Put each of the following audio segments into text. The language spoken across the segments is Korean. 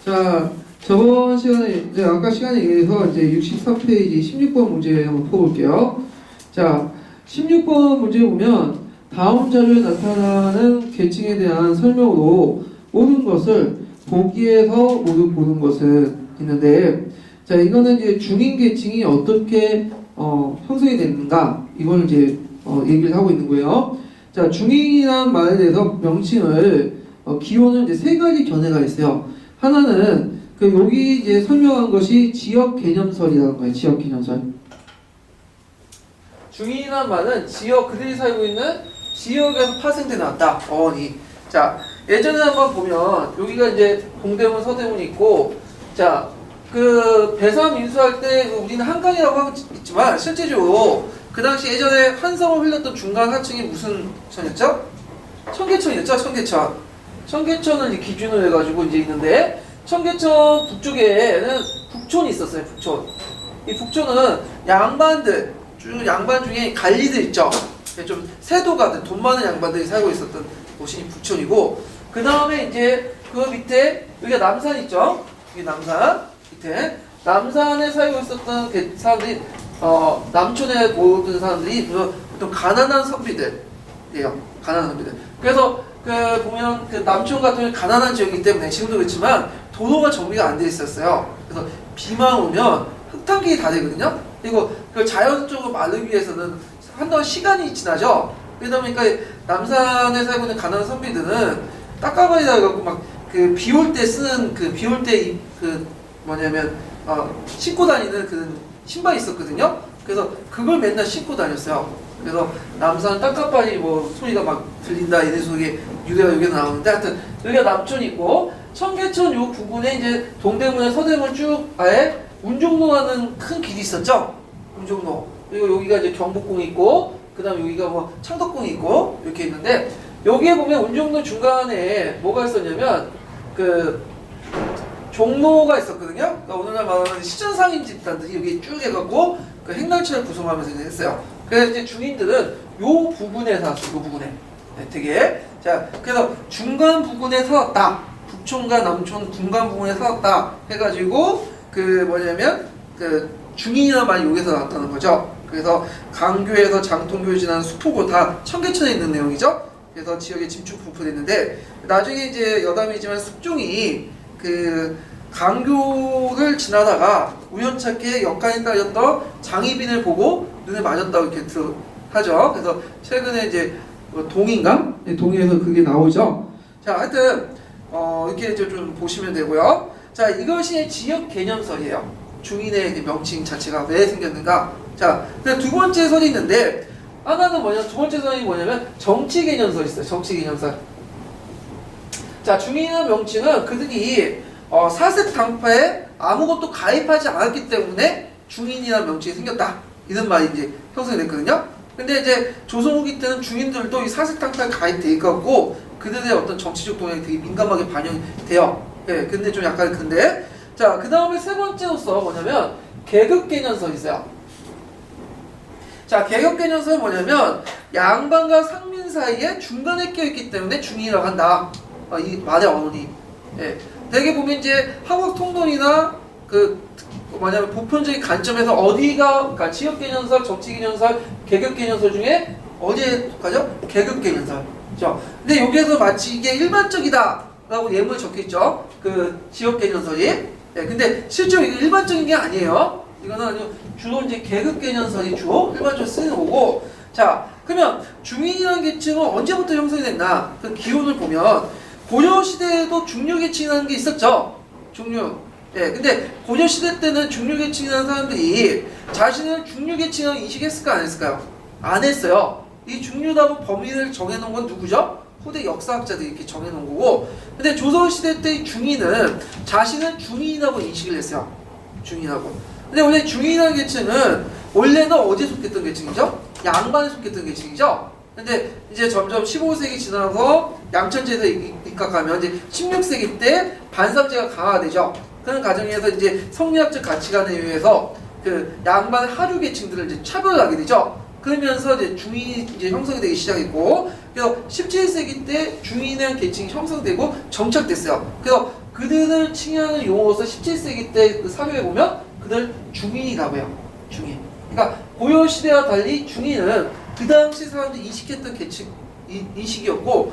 자, 저번 시간에, 이제 아까 시간에 의해서 이제 63페이지 16번 문제 한번 풀어볼게요. 자, 16번 문제 보면 다음 자료에 나타나는 계층에 대한 설명으로 모든 것을 보기에서 모두 보는 것은 있는데, 자, 이거는 이제 중인 계층이 어떻게 형성이 됐는가, 이걸 이제 얘기를 하고 있는 거예요. 자, 중인이라는 말에 대해서 명칭을 기호는 이제 세 가지 견해가 있어요. 하나는 여기 이제 설명한 것이 지역 개념설이라는 거예요. 지역 개념설. 중인이라는 말은 지역, 그들이 살고 있는 지역에서 파생돼 나왔다. 어원이. 자, 예전에 한번 보면 여기가 이제 동대문, 서대문이 있고, 자, 배삼 인수할 때 우리는 한강이라고 하고 있지만 실제적으로 그 당시 예전에 환성을 흘렸던 중간 하층이 무슨 천이었죠? 청계천이었죠. 청계천을 이제 기준으로 해가지고 이제 있는데, 청계천 북쪽에는 북촌이 있었어요. 북촌. 이 북촌은 양반 중에 관리들 있죠. 좀 세도가들, 돈 많은 양반들이 살고 있었던 곳이 북촌이고, 그 다음에 이제 그 밑에 여기가 남산 있죠. 여기 남산 밑에 남산에 살고 있었던 사람들이 남촌에 모든 사람들이 보통 가난한 선비들이에요. 가난한 선비들. 그래서 보면 남촌 같은 경우는 가난한 지역이기 때문에 지금도 그렇지만 도로가 정비가 안 돼 있었어요. 그래서 비만 오면 흙탕길이 다 되거든요. 그리고 그 자연적으로 마르기 위해서는 한동안 시간이 지나죠. 그러다 보니까 남산에 살고 있는 가난한 선비들은 딱가바리다 해갖고 막 비 올 때 쓰는 비 올 때 뭐냐면 신고 다니는 신발이 있었거든요. 그래서 그걸 맨날 신고 다녔어요. 그래서 남산 땅값발이 소리가 막 들린다 이런 속에 유래가 여기서 나오는데, 하여튼 여기가 남촌이고, 청계천 요 부근에 이제 동대문에 서대문 쭉 아예 운종로라는 큰 길이 있었죠. 운종로. 그리고 여기가 이제 경복궁이 있고, 그 다음 여기가 창덕궁이 있고 이렇게 있는데, 여기에 보면 운종로 중간에 뭐가 있었냐면 종로가 있었거든요. 그러니까 오늘날 말하는 시전상인 집단들이 여기 쭉 해갖고 행렬처를 구성하면서 했어요. 그래서 이제 중인들은 요 부분에 살았어요. 요 부분에. 네, 되게. 자, 그래서 중간 부분에 살았다. 북촌과 남촌 중간 부분에 살았다. 해가지고 중인이라는 말이 여기서 나왔다는 거죠. 그래서 강교에서 장통교를 지나는 수포고 다 청계천에 있는 내용이죠. 그래서 지역에 침투 분포됐는데, 나중에 이제 여담이지만 숙종이 강교를 지나다가 우연찮게 역간에 딸렸던 장희빈을 보고 눈에 맞았다고 이렇게 하죠. 그래서 최근에 이제 동인가? 동의에서 그게 나오죠. 자, 하여튼 이렇게 좀 보시면 되고요. 자, 이것이 지역 개념설이에요. 중인의 명칭 자체가 왜 생겼는가? 자, 두 번째 설이 있는데, 하나는 두 번째 설이 뭐냐면 정치 개념설이 있어요. 정치 개념설. 자, 중인의 명칭은 그들이 사색 당파에 아무것도 가입하지 않았기 때문에 중인이라는 명칭이 생겼다. 이런 말이 이제 형성이 됐거든요. 근데 이제 조선 후기 때는 중인들도 이 사색 당파에 가입돼 있고, 그들의 어떤 정치적 동향이 되게 민감하게 반영이 돼요. 예, 근데 좀 약간 근데. 자, 그 다음에 세 번째로서 뭐냐면 계급 개념설이 있어요. 자, 계급 개념설은 뭐냐면 양반과 상민 사이에 중간에 껴있기 때문에 중인이라고 한다. 이 말의 어원이. 예. 대개 보면 이제 학업 통론이나 보편적인 관점에서 어디가, 지역 개념설, 정치 개념설, 계급 개념설 중에 어디에 속하죠? 계급 개념설. 그죠? 근데 여기에서 마치 이게 일반적이다라고 예문에 적혀있죠? 지역 개념설이. 예. 근데 실제로 이게 일반적인 게 아니에요. 이거는 주로 이제 계급 개념설이 주로 일반적으로 쓰는 거고. 자, 그러면 중인이라는 계층은 언제부터 형성이 됐나? 그 기원을 보면 고려시대에도 중류계층이라는 게 있었죠. 중류. 예, 근데 고려시대 때는 중류계층이라는 사람들이 자신을 중류계층이라고 인식했을까 안 했을까요? 안 했어요. 이 중류라고 범위를 정해놓은 건 누구죠? 후대 역사학자들이 이렇게 정해놓은 거고, 근데 조선시대 때의 중인은 자신은 중인이라고 인식을 했어요. 중인이라고. 근데 원래 중인이라는 계층은 원래는 어디에 속했던 계층이죠? 양반에 속했던 계층이죠? 근데 이제 점점 15세기 지나서 양천제에서 입각하면 이제 16세기 때 반상제가 강화되죠. 그런 과정에서 이제 성리학적 가치관에 의해서 양반 하류 계층들을 이제 차별하게 되죠. 그러면서 이제 중인이 이제 형성이 되기 시작했고, 그래서 17세기 때 중인이라는 계층이 형성되고 정착됐어요. 그래서 그들을 칭하는 용어로서 17세기 때 그 사료에 보면 그들 중인이라고 해요. 중인. 그러니까 고려 시대와 달리 중인은 그 당시 사람들이 인식했던 계층 인식이었고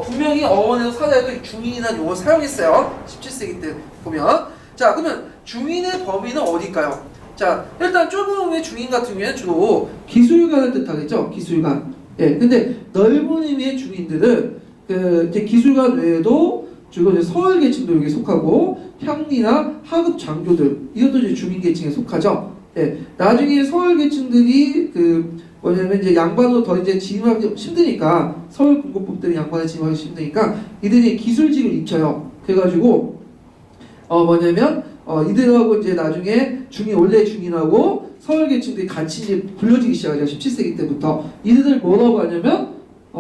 분명히 어원에서 사자에도 중인이라는 용어를 사용했어요. 17세기 때 보면. 자, 그러면 중인의 범위는 어딜까요? 자, 일단 좁은 의미의 중인 같은 경우에는 주로 기술관을 뜻하겠죠. 기술관. 예, 근데 넓은 의미의 중인들은 이제 기술관 외에도 주로 이제 서울 계층도 여기 속하고 향리나 하급 장교들 이것도 이제 중인 계층에 속하죠. 예, 나중에 서울 계층들이 뭐냐면 이제 양반으로 더 이제 진입하기 힘드니까 서울 군고법들이 양반에 진입하기 힘드니까 이들이 기술직을 입혀요. 그래가지고 뭐냐면 이들하고 이제 나중에 원래 중인하고 서울 계층들이 같이 이제 불려지기 시작하죠. 17세기 때부터 이들을 뭐라고 하냐면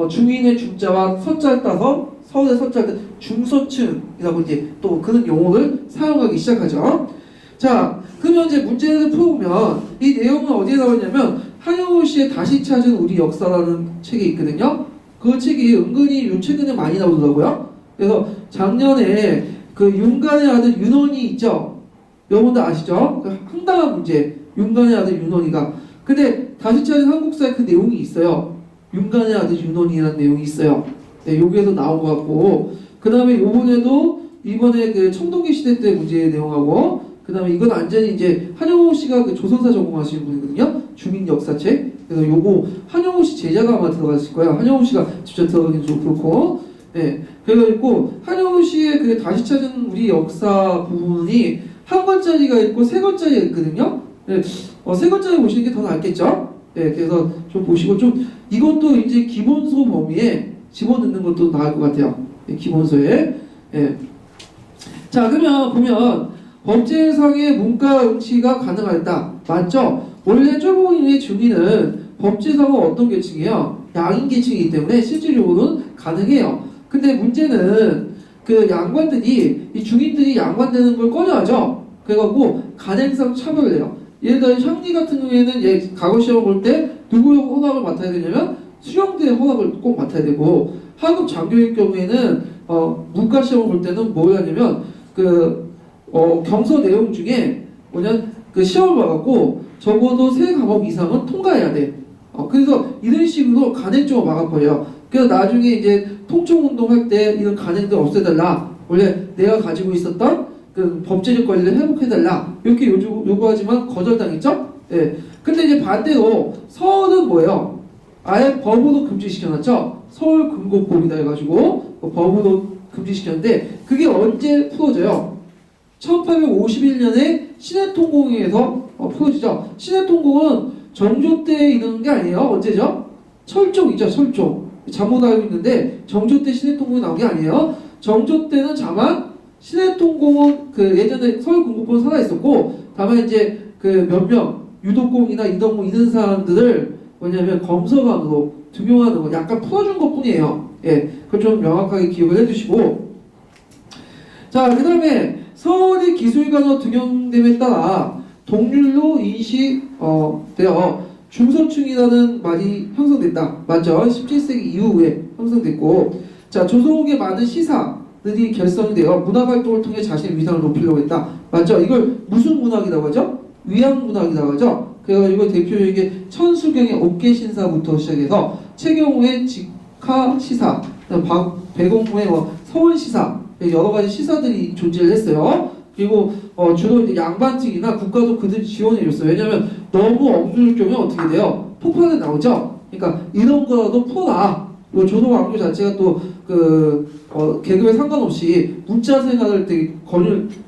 중인의 중자와 서자를 따서 서울의 서자를 따서 중서층이라고 이제 또 그런 용어를 사용하기 시작하죠. 자, 그러면 이제 문제를 풀어보면 이 내용은 어디에 나오냐면 한영우 씨의 다시 찾은 우리 역사라는 책이 있거든요. 그 책이 은근히 요 최근에 많이 나오더라고요. 그래서 작년에 그 윤관의 아들 윤원이 있죠. 여러분들 아시죠? 그 황당한 문제. 윤관의 아들 윤원이가. 근데 다시 찾은 한국사에 그 내용이 있어요. 윤관의 아들 윤원이라는 내용이 있어요. 네, 여기에서 나온 것 같고. 그 다음에 이번에 그 청동기 시대 때 문제의 내용하고, 그 다음에 이건 완전히 이제 한영호 씨가 그 조선사 전공하시는 분이거든요. 주민 역사책. 그래서 요거 한영호 씨 제자가 아마 들어갔을 거예요. 한영호 씨가 직접 들어가긴 좀 그렇고. 네. 그래가지고 한영호 씨의 그 다시 찾은 우리 역사 부분이 한 권짜리가 있고 세 권짜리가 있거든요. 네. 세 권짜리 보시는 게 더 낫겠죠? 네. 그래서 좀 보시고 좀 이것도 이제 기본소 범위에 집어넣는 것도 나을 것 같아요. 네, 기본소에. 네. 자, 그러면 보면 법제상의 문과 응시가 가능하다. 맞죠? 원래 쫄보인의 중위는 법제상은 어떤 계층이에요? 양인 계층이기 때문에 실질적으로는 가능해요. 근데 문제는 그 양반들이 이 중인들이 양반되는 걸 꺼려하죠. 그래갖고 간행상 차별을 해요. 예를 들어 향리 같은 경우에는 과거 시험을 볼 때 누구의 허락을 맡아야 되냐면 수령들의 허락을 꼭 맡아야 되고 하급 장교일 경우에는 문과 시험을 볼 때는 뭘 하냐면 경서 내용 중에 그 시험을 봐갖고 적어도 3과목 이상은 통과해야 돼. 그래서 이런 식으로 간행적으로 막아버려요. 그래서 나중에 이제 통총운동 할 때 이런 간행들 없애달라. 원래 내가 가지고 있었던 그 법제적 권리를 회복해달라. 이렇게 요구하지만 거절당했죠? 예. 근데 이제 반대로 서울은 뭐예요? 아예 법으로 금지시켜놨죠? 서울근고법이다 해가지고 법으로 금지시켰는데 그게 언제 풀어져요? 1851년에 신해통공에서 풀어지죠. 신해통공은 정조 때 이러는 게 아니에요. 언제죠? 철종이죠. 철종. 잘못 알고 있는데 정조 때 신해통공이 나온 게 아니에요. 정조 때는 다만 신해통공은 그 예전에 서울근고법은 살아있었고 다만 이제 그 몇 명 유독공이나 이덕공 이런 사람들을 뭐냐면 검서관으로 등용하는 거 약간 풀어준 것 뿐이에요. 예, 그걸 좀 명확하게 기억을 해주시고 자, 그 다음에 서울의 기술관으로 등용됨에 따라 동률로 인식되어 중서층이라는 말이 형성됐다. 맞죠? 17세기 이후에 형성됐고 자, 조선옥의 많은 시사들이 결성이 되어 문학활동을 통해 자신의 위상을 높이려고 했다. 맞죠? 이걸 무슨 문학이라고 하죠? 위양문학이라고 하죠? 그래가지고 대표적인 게 천수경의 옥계신사부터 시작해서 최경호의 직하시사, 배공무의 서울시사 여러 가지 시사들이 존재를 했어요. 그리고 주로 이제 양반직이나 국가도 그들이 지원해줬어요. 왜냐하면 너무 억눌릴 경우에 어떻게 돼요? 폭발이 나오죠. 그러니까 이런 거라도 풀어라. 조선왕조 자체가 또 계급에 상관없이 문자 생활을 되게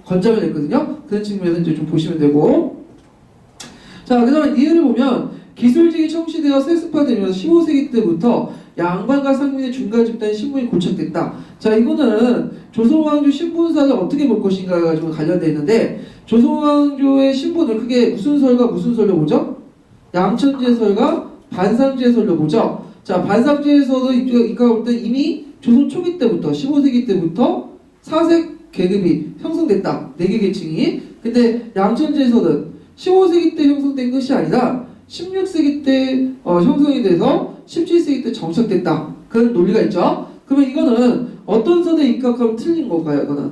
권장을 했거든요. 그런 측면에서 이제 좀 보시면 되고. 자, 그 다음에 이해를 보면 기술직이 청시되어 세습화되면서 15세기 때부터 양반과 상민의 중간 집단의 신분이 고착됐다. 자, 이거는 조선왕조 신분사를 어떻게 볼 것인가 가지고 관련되어 있는데 조선왕조의 신분을 크게 무슨 설과 무슨 설로 보죠? 양천제설과 반상제설로 보죠. 자, 반상제설은 이까 볼 때 이미 조선 초기 때부터 15세기 때부터 사색 계급이 형성됐다. 4개 계층이. 근데 양천제설은 15세기 때 형성된 것이 아니라 16세기 때 형성이 돼서 17세기 때 정착됐다. 그런 논리가 있죠. 그러면 이거는 어떤 선에 입각하면 틀린 건가요? 이거는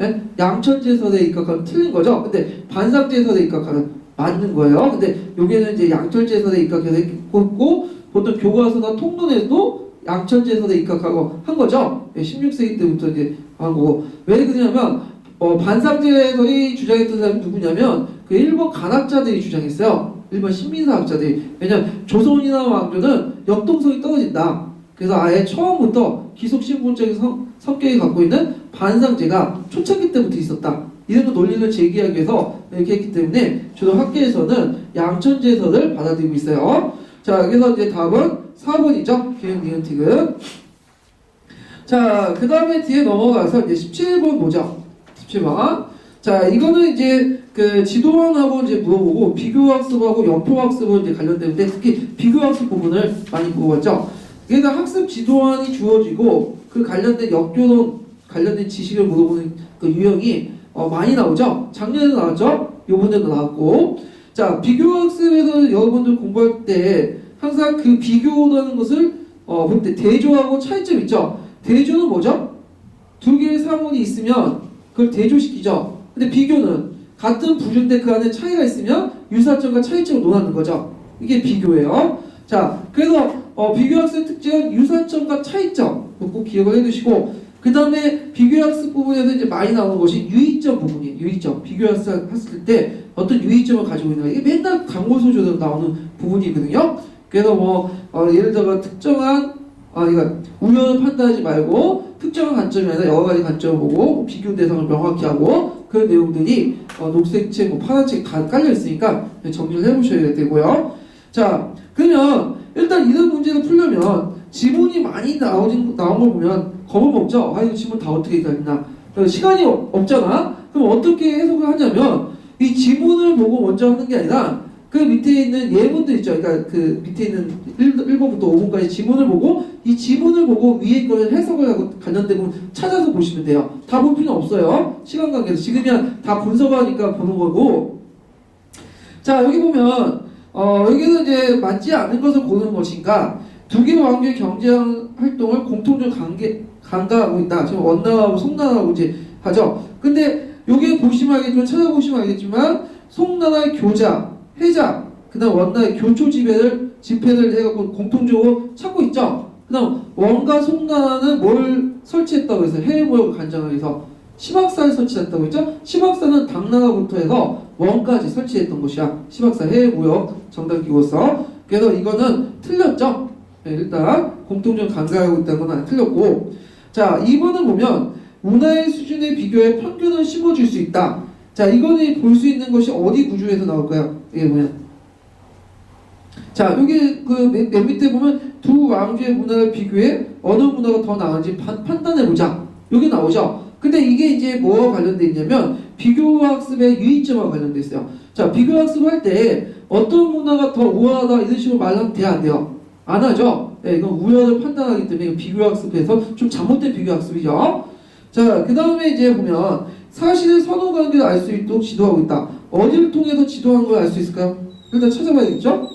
예? 양천재 선에 입각하면 틀린 거죠. 근데 반상재 선에 입각하면 맞는 거예요. 근데 여기는 이제 양천재 선에 입각해서 있고 보통 교과서나 통론에도 양천재 선에 입각하고 한 거죠. 16세기 때부터 이제 한 거고. 왜 그러냐면 반상재설이 주장했던 사람이 누구냐면 그 일본 간학자들이 주장했어요. 일본 신민사학자들이. 왜냐면 조선이나 왕조는 역동성이 떨어진다. 그래서 아예 처음부터 기속신분적인 성격이 갖고 있는 반상재가 초창기 때부터 있었다. 이런 논리를 제기하기 위해서 이렇게 했기 때문에 주로 학계에서는 양천재설을 받아들이고 있어요. 자, 그래서 이제 답은 4번이죠. 기억, 니은, 티귿. 자, 그 다음에 뒤에 넘어가서 이제 17번 보죠. 17번. 자, 이거는 이제 그 지도원하고 이제 물어보고 비교학습하고 연표학습은 이제 관련되는데 특히 비교학습 부분을 많이 물어봤죠. 그래서 학습 지도원이 주어지고 그 관련된 역교론 관련된 지식을 물어보는 그 유형이 많이 나오죠. 작년에도 나왔죠. 요번에도 나왔고. 자, 비교학습에서 여러분들 공부할 때 항상 그 비교라는 것을 볼 때 대조하고 차이점 있죠. 대조는 뭐죠? 두 개의 사물이 있으면 그걸 대조시키죠. 근데 비교는 같은 부주인데 그 안에 차이가 있으면 유사점과 차이점을 논하는 거죠. 이게 비교예요. 자, 그래서 비교학습의 특징은 유사점과 차이점 꼭 기억을 해두시고 그 다음에 비교학습 부분에서 이제 많이 나오는 것이 유의점 부분이에요. 유의점. 비교학습 했을 때 어떤 유의점을 가지고 있는 거예요. 이게 맨날 강고 소조로 나오는 부분이거든요. 그래서 예를 들어 특정한 이거 우연을 판단하지 말고 특정한 관점이 아니라 여러 가지 관점을 보고 비교 대상을 명확히 하고 그 내용들이 녹색책, 파란책 다 깔려 있으니까 정리를 해보셔야 되고요. 자, 그러면 일단 이런 문제를 풀려면 지문이 많이 나온 걸 보면 겁을 먹죠. 이 지문 다 어떻게 읽나? 시간이 없잖아. 그럼 어떻게 해석을 하냐면 이 지문을 보고 먼저 하는 게 아니라 그 밑에 있는 예문들 있죠. 그러니까 그 밑에 있는 1번부터 5번까지 지문을 보고 이 지문을 보고 위에 거를 해석을 하고 관련된 부분 찾아서 보시면 돼요. 다 볼 필요는 없어요. 시간 관계에서. 지금이야 다 분석하니까 보는 거고. 자, 여기 보면 여기는 이제 맞지 않는 것을 고르는 것인가. 두 개의 왕조의 경제 활동을 공통적으로 간과하고 있다. 지금 원나라하고 송나라하고 이제 하죠. 근데 여기 보시면 알겠지만 찾아보시면 알겠지만 송나라의 교자, 해자, 그 다음 원나라의 교초 집회를 해갖고 공통적으로 찾고 있죠. 그 다음 원과 송나라는 뭘 설치했다고 해서 해외무역을 간장하기 위해서 시박사를 설치했다고 했죠. 시박사는 당나라부터 해서 원까지 설치했던 곳이야. 시박사 해외무역 정당기구로서. 그래서 이거는 틀렸죠. 네, 일단 공통적으로 간과하고 있다는 건 틀렸고. 자, 2번을 보면 문화의 수준에 비교해 편견을 심어줄 수 있다. 자, 이거는 볼 수 있는 것이 어디 구조에서 나올까요? 이게 뭐냐? 자, 여기 그 맨 밑에 보면 두 왕조의 문화를 비교해 어느 문화가 더 나은지 판단해보자. 여기 나오죠? 근데 이게 이제 뭐와 관련돼 있냐면 비교학습의 유의점과 관련돼 있어요. 자, 비교학습 할 때 어떤 문화가 더 우월하다 이런 식으로 말하면 돼요, 안 돼요? 안 하죠? 네, 이건 우연을 판단하기 때문에 비교학습에서 좀 잘못된 비교학습이죠. 자, 그 다음에 이제 보면 사실의 선호관계를 알 수 있도록 지도하고 있다. 어디를 통해서 지도하는 걸 알 수 있을까요? 일단 찾아봐야겠죠?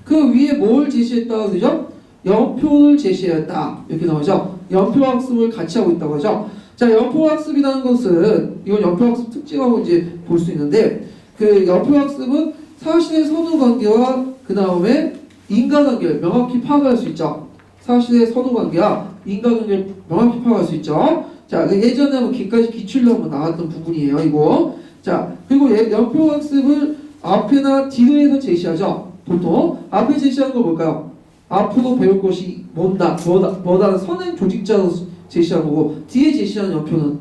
그 위에 뭘 제시했다고 그러죠? 연표를 제시했다. 이렇게 나오죠? 연표학습을 같이 하고 있다고 하죠? 자, 연표학습이라는 것은 이건 연표학습 특징하고 이제 볼 수 있는데 그 연표학습은 사실의 선호관계와 그 다음에 인과관계를 명확히 파악할 수 있죠. 사실의 선호관계와 인과관계를 명확히 파악할 수 있죠. 자, 예전에 한번 기출로 한번 나왔던 부분이에요, 이거. 자, 그리고 연표학습을 앞에나 뒤로 해서 제시하죠. 보통 앞에 제시하는 거 뭘까요? 앞으로 배울 것이 뭐다 선행 조직자로 제시하는 거고 뒤에 제시하는 연표는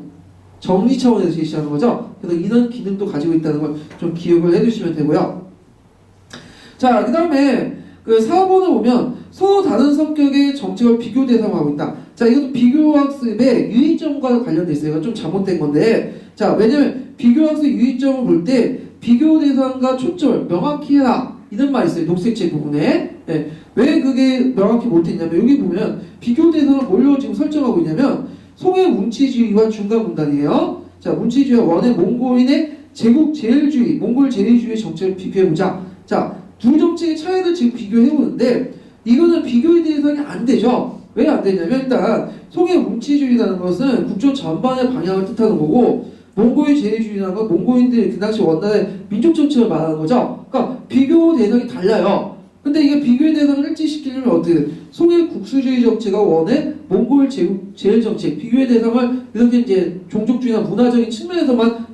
정리 차원에서 제시하는 거죠. 그래서 이런 기능도 가지고 있다는 걸 좀 기억을 해두시면 되고요. 자, 그 다음에 그 4번을 보면 서로 다른 성격의 정책을 비교 대상화하고 있다. 자, 이것도 비교학습의 유의점과 관련돼 있어요. 이건 좀 잘못된 건데, 자, 왜냐면 비교학습 유의점을 볼 때 비교 대상과 초점을 명확히 해라 이런 말이 있어요. 녹색책 부분에. 네. 왜 그게 명확히 못했냐면 여기 보면 비교 대상을 뭘로 지금 설정하고 있냐면 송해 문치주의와 중간 분단이에요. 자, 문치주의와 원의 몽골인의 제국 제일주의, 몽골 제일주의 정책을 비교해보자. 자, 두 정책의 차이를 지금 비교해보는데 이거는 비교의 대상이 안 되죠. 왜 안 되냐면 일단 송해 뭉치주의라는 것은 국조 전반의 방향을 뜻하는 거고 몽고의 제일주의라는 건 몽고인들이 그 당시 원나라의 민족 정책을 말하는 거죠. 그러니까 비교 대상이 달라요. 근데 이게 비교의 대상을 일치시키려면 어떻게 돼? 송해 국수주의 정체가 원해 몽골 제일 정책, 비교의 대상을 이렇게 이제 종족주의나 문화적인 측면에서만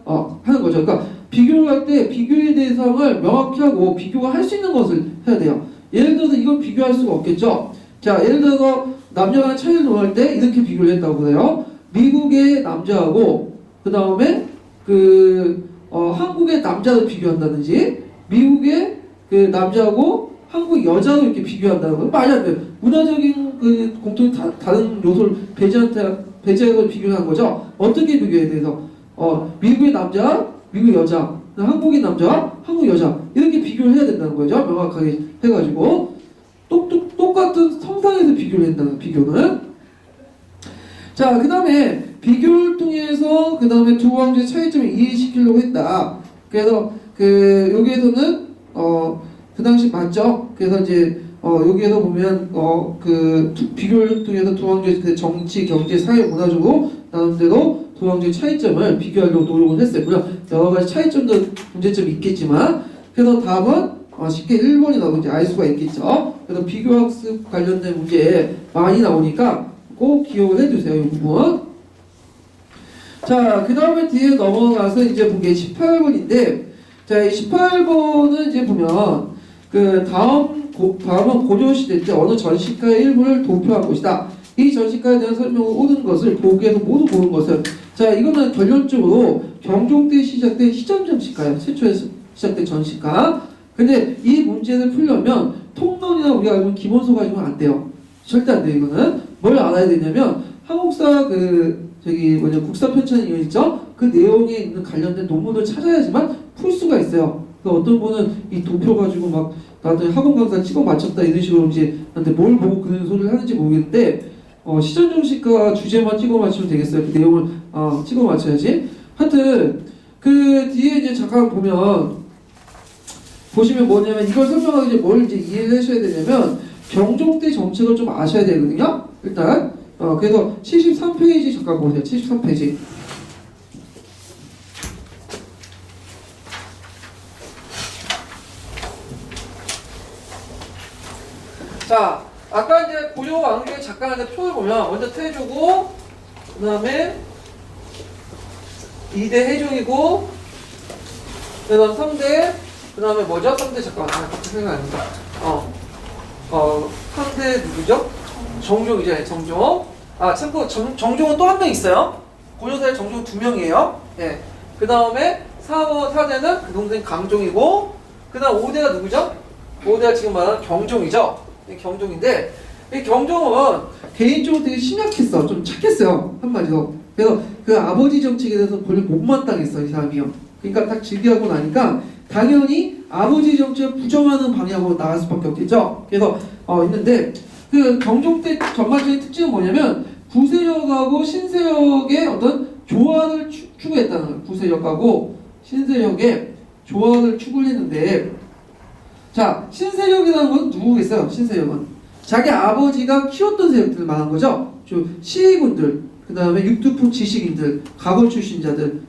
하는 거죠. 그러니까 비교를 할 때 비교의 대상을 명확히 하고 비교가 할 수 있는 것을 해야 돼요. 예를 들어서 이걸 비교할 수가 없겠죠. 자, 예를 들어서 남녀 간의 차이를 논할 때 이렇게 비교를 했다고 해요. 미국의 남자하고 그 다음에 한국의 남자를 비교한다든지 미국의 그 남자하고 한국 여자로 이렇게 비교한다는 건 말이 안 돼요. 문화적인 그 공통의 다른 요소를 배제해서 비교하는 거죠. 어떻게 비교해야 돼서 미국의 남자, 미국 여자, 한국의 남자, 한국 여자 이렇게 비교를 해야 된다는 거죠. 명확하게 해가지고 똑같은 성상에서 비교를 한다는 비교는. 자, 그 다음에 비교를 통해서 그 다음에 두 왕조의 차이점을 이해시키려고 했다. 그래서 여기에서는 그 당시 맞죠? 그래서 이제 여기에서 보면 비교를 통해서 두 왕조의 그 정치, 경제, 사회, 문화적으로 나름대로 두 왕조의 차이점을 비교하려고 노력을 했어요. 물론 여러 가지 차이점도 문제점이 있겠지만 그래서 답은 쉽게 1번이라고 이제 알 수가 있겠죠. 그래서 비교학습 관련된 문제에 많이 나오니까 꼭 기억을 해두세요. 이 부분. 자, 그 다음에 뒤에 넘어가서 이제 본 게 18번인데, 자, 이 18번은 이제 보면, 다음은 고려시대 때 어느 전시가의 일부를 도표한 것이다. 이 전시가에 대한 설명을 옳은 것을 보기에서 모두 고른 것은, 자, 이거는 결론적으로 경종 때 시작된 시점 전시가예요. 최초에 시작된 전시가. 근데 이 문제를 풀려면 통론이나 우리가 알고 있는 기본서 가지고는 안 돼요. 절대 안 돼요, 이거는. 뭘 알아야 되냐면, 한국사 국사 편찬 이론 있죠? 그 내용에 있는 관련된 논문을 찾아야지만 풀 수가 있어요. 그러니까 어떤 분은 이 도표 가지고 막 나한테 학원 강사 찍어 맞췄다 이런 식으로 이제 나한테 뭘 보고 그런 소리를 하는지 모르겠는데 시점 정식과 주제만 찍어 맞추면 되겠어요. 그 내용을 찍어 맞춰야지. 하여튼 그 뒤에 이제 잠깐 보시면 뭐냐면 이걸 설명하기 전에 뭘 이제 이해를 하셔야 되냐면 경종 때 정책을 좀 아셔야 되거든요. 일단 그래서 73페이지 잠깐 보세요. 73페이지. 자, 아까 이제 고려 왕조의 작가한테 표를 보면 먼저 태조고 그 다음에 2대 해종이고 그 다음 3대 그 다음에 뭐죠? 3대 잠깐만 생각 안 난다. 3대 누구죠? 정종이죠. 정종. 참고 정종은 또 한 명 있어요. 고려사에 정종 2명이에요. 예. 그 다음에 4대는 그 동생 강종이고 그 다음 5대가 누구죠? 5대가 지금 말하는 경종이죠. 경종인데 이 경종은 개인적으로 되게 심약했어. 좀 착했어요. 한마디로. 그래서 그 아버지 정책에 대해서 본인 못마땅했어. 이 사람이요. 그러니까 딱 즉위하고 나니까 당연히 아버지 정책을 부정하는 방향으로 나갈 수밖에 없겠죠. 그래서 있는데 그 경종 때 전반적인 특징은 뭐냐면 구세력하고 신세력의 어떤 조화를 추구했다는 거예요. 구세력하고 신세력의 조화를 추구를 했는데 자, 신세력이라는 건 누구겠어요? 신세력은 자기 아버지가 키웠던 세력들을 말한 거죠. 시위군들, 그 다음에 육두품 지식인들, 가고 출신자들,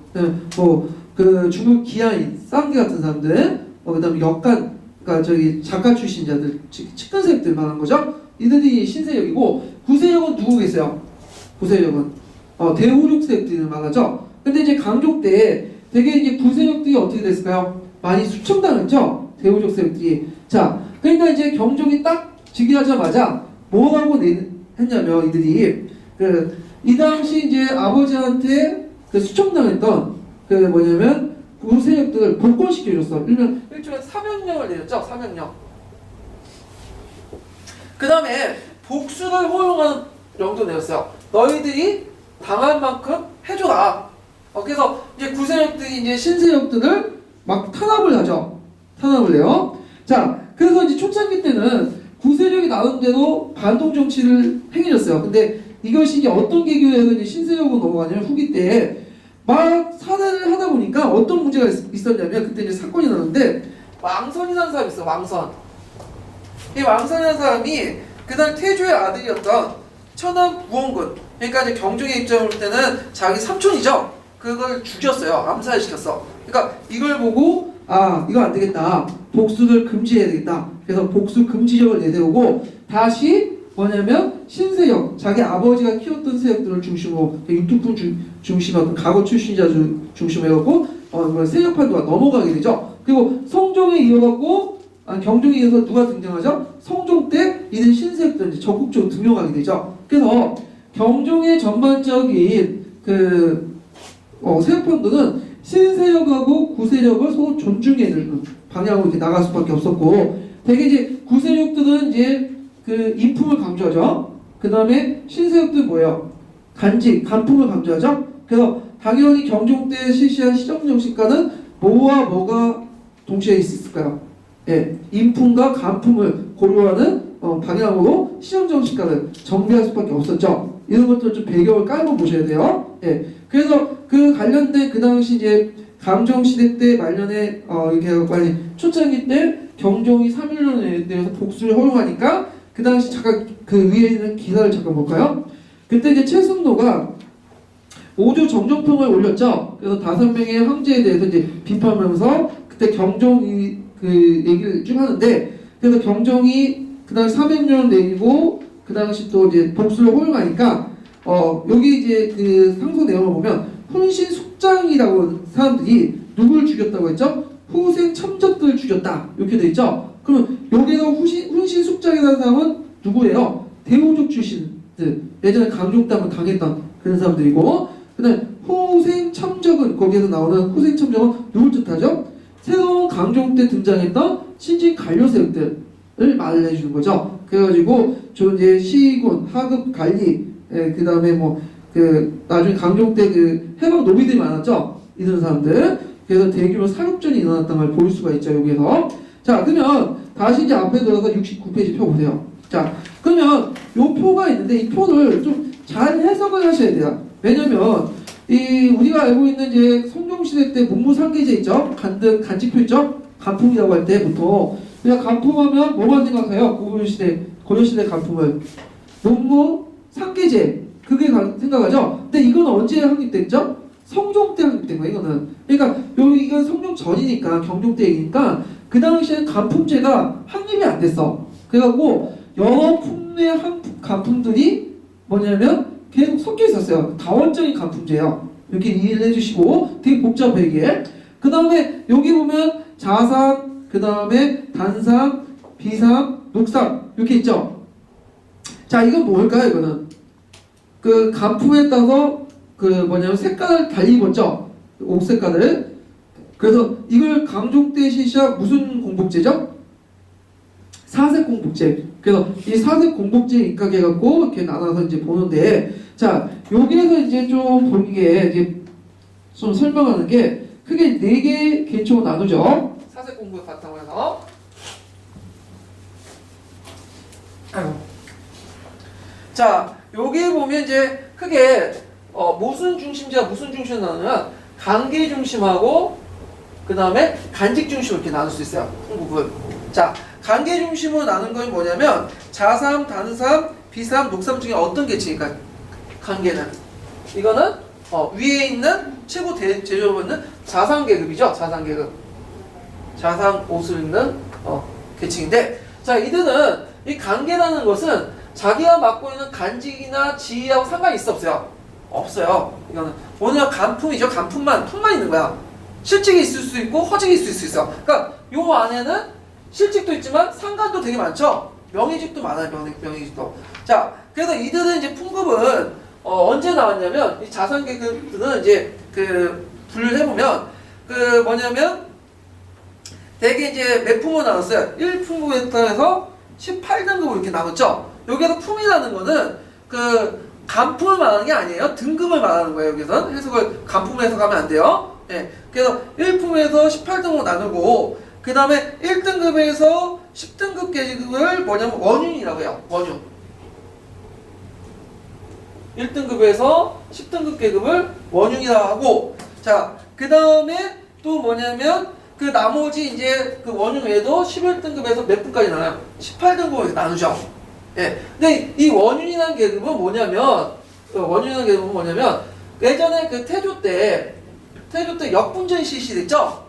중국 기아인, 쌍계 같은 사람들, 그 다음에 역간, 그러니까 작가 출신자들, 측근 세력들 말한 거죠. 이들이 신세력이고 구세력은 누구겠어요? 구세력은 대우족 세력들을 말하죠. 근데 이제 강종 때 되게 이제 구세력들이 어떻게 됐을까요? 많이 수청당했죠. 대우족 세력들이. 자, 그러니까 이제 경종이 딱 즉위하자마자 뭐라고 했냐면 이들이 이 당시 이제 아버지한테 수청당했던 뭐냐면 구세력들을 복권시켜줬어. 일종의 사명령을 내렸죠. 사명령. 그 다음에 복수를 허용하는 명도 내렸어요. 너희들이 당할 만큼 해줘라. 그래서 이제 구세력들이 이제 신세력들을 막 탄압을 하죠. 탄압을 해요. 자, 그래서 이제 초창기 때는 구세력이 나름대로 반동 정치를 행해졌어요. 근데 이것이 이제 어떤 계기로 해서 이제 신세력으로 넘어가냐면 후기 때 막 사례를 하다 보니까 어떤 문제가 있었냐면 그때 이제 사건이 나는데 왕선이라는 사람이 있어. 왕선. 이 왕선이라는 사람이 그날 태조의 아들이었던 천안 부원군, 그러니까 이제 경종의 입장으로 볼 때는 자기 삼촌이죠. 그걸 죽였어요. 암살시켰어. 그러니까 이걸 보고 아 이거 안 되겠다. 복수를 금지해야 되겠다. 그래서 복수 금지령을 내세우고 다시 뭐냐면 신세력, 자기 아버지가 키웠던 세력들을 중심으로 육두풍 중심으로 어떤 가고 출신자 중심으로 해갖고 세력 판도가 넘어가게 되죠. 그리고 성종에 이어갖고 경종에 이어서 누가 등장하죠? 성종 때 이들 신세력들 이제 적극적으로 등용하게 되죠. 그래서 경종의 전반적인 그 세력 판도는 신세력하고 구세력을 서로 존중해야 되는 방향으로 이렇게 나갈 수밖에 없었고, 되게 이제 구세력들은 이제 그 인품을 강조하죠. 그 다음에 신세력들 뭐예요? 간직, 간품을 강조하죠. 그래서 당연히 경종 때 실시한 시정정신과는 뭐와 뭐가 동시에 있을까요? 예, 인품과 간품을 고려하는 방향으로 시정정신과를 정비할 수밖에 없었죠. 이런 것들 좀 배경을 깔고 보셔야 돼요. 예, 그래서 그 관련된 그 당시 이제 강정시대 때 말년에 이렇게 해갖고 초창기 때 경종이 3.1년에 대해서 복수를 허용하니까 그 당시 잠깐 그 위에 있는 기사를 잠깐 볼까요? 그때 이제 최승로가 오조 정정평을 올렸죠. 그래서 5명의 황제에 대해서 이제 비판하면서 그때 경종이 그 얘기를 쭉 하는데, 그래서 경종이 그 당시 300년 내리고 그 당시 또 이제 복수를 허용하니까 여기 이제 그 상소 내용을 보면 훈신 숙장이라고 사람들이 누굴 죽였다고 했죠? 후생 첨적들을 죽였다 이렇게 돼 있죠. 그럼 여기서 훈신 숙장이라는 사람은 누구예요? 대우족 출신들, 예전에 강종 때 한번 당했던 그런 사람들이고, 그다음에 후생 첨적은 거기에서 나오는 후생 첨적은 누굴 뜻하죠? 새로운 강종 때 등장했던 신진 관료 세력들을 말을 해주는 거죠. 그래가지고 저 이제 시군, 하급 관리, 그 다음에 뭐 그 나중에 강종 때 그 해방 노비들이 많았죠. 이런 사람들. 그래서 대규모 사육전이 일어났던 걸 볼 수가 있죠. 여기에서. 자, 그러면 다시 이제 앞에 들어서 69페이지 표 보세요. 자, 그러면 요 표가 있는데 이 표를 좀 잘 해석을 하셔야 돼요. 왜냐면 이 우리가 알고 있는 이제 성종시대 때 문무상계제 있죠? 간직표 있죠? 간품이라고 할 때 보통 우리가 간품하면 뭐만 생각해요? 고려시대 간품을 문무상계제 그게 생각하죠? 근데 이건 언제 확립됐죠? 성종 때 확립된 거예요. 이거는 그러니까 이건 성종 전이니까 경종 때 얘기니까 그 당시에는 간품제가 확립이 안 됐어. 그래갖고 여러 품의 간품들이 뭐냐면 계속 섞여 있었어요. 다원적인 간품제예요. 이렇게 이해를 해주시고 되게 복잡해 이게. 그 다음에 여기 보면 자삼, 그 다음에 단삼, 비삼, 녹삼 이렇게 있죠. 자, 이건 뭘까요? 이거는 그 간품에 따라서 그 뭐냐면 색깔을 달리 입었죠. 옷 색깔을. 그래서 이걸 강종 때 실시한 무슨 공복제죠? 사색 공복제. 그래서 이 사색 공복제 입각해갖고 이렇게 나눠서 이제 보는데, 자, 여기에서 이제 좀 보는 게 이제 좀 설명하는 게 크게 4개 계층으로 나누죠. 사색 공복을 바탕으로 해서. 자, 여기 보면 이제 크게 무슨 중심제와 무슨 중심을 나누면 관계 중심하고 그 다음에 간직 중심으로 이렇게 나눌 수 있어요. 부분. 자, 관계 중심으로 나눈 건 뭐냐면 자삼, 단삼, 비삼, 녹삼 중에 어떤 계층일까? 관계는 이거는 위에 있는 최고 제조로 있는 자상계급이죠. 자상계급. 자상 옷을 입는 계층인데, 자, 이들은 이 관계라는 것은 자기가 맡고 있는 간직이나 지위하고 상관이 있어 없어요? 없어요. 이거는 뭐냐 간품이죠. 간품만 품만 있는 거야. 실직이 있을 수 있고 허직이 있을 수 있어. 그러니까 요 안에는 실직도 있지만 상관도 되게 많죠. 명예직도 많아요. 명예직도. 자, 그래서 이들은 이제 풍급은 언제 나왔냐면 이 자산계급들은 이제 그 분류를 해보면 그 뭐냐면 대개 이제 몇 품으로 나눴어요. 1품부에 따라서 18등급으로 이렇게 나눴죠. 여기에서 품이라는 거는 그 간품을 말하는 게 아니에요. 등급을 말하는 거예요. 여기서는 해석을 간품을 해석하면 안 돼요. 예. 그래서 1품에서 18등급으로 나누고 그 다음에 1등급에서 10등급 계급을 뭐냐면 원윤이라고 해요. 원윤. 1등급에서 10등급 계급을 원윤이라고 하고, 자, 그 다음에 또 뭐냐면 그 나머지 이제 그 원흉 외에도 11등급에서 몇 분까지 나와요? 18등급에서 나누죠. 예. 근데 이 원윤이라는 계급은 뭐냐면, 예전에 그 태조 때 역분전 실시됐죠?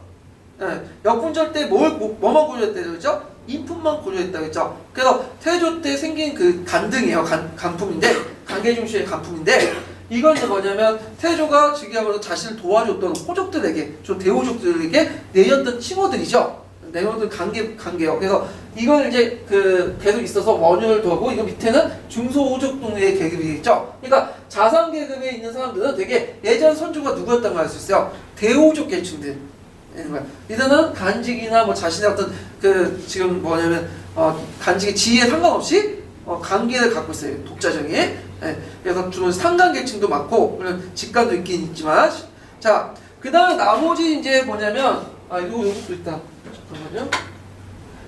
예. 역분전 때 뭐만 고려했다고 했죠? 인품만 고려했다고 했죠? 그래서 태조 때 생긴 그 간등이에요. 간품인데, 간계 중심의 간품인데, 이건 이제 뭐냐면, 태조가 즉위하면서 자신을 도와줬던 호족들에게, 대호족들에게 내렸던 칭호들이죠. 내용들 관계요. 그래서 이걸 이제 그 계속 있어서 원흉을 두고 이거 밑에는 중소호족동의 계급이겠죠. 그러니까 자상 계급에 있는 사람들은 되게 예전 선조가 누구였던 걸 알 수 있어요. 대호족 계층들. 이들은 간직이나 뭐 자신의 어떤 그 지금 뭐냐면 간직의 지위에 상관없이 관계를 갖고 있어요. 독자적인. 예. 그래서 주로 상간 계층도 많고 물론 직관도 있긴 있지만 자 그다음 나머지 이제 뭐냐면 이것도 있다. 잠깐만요.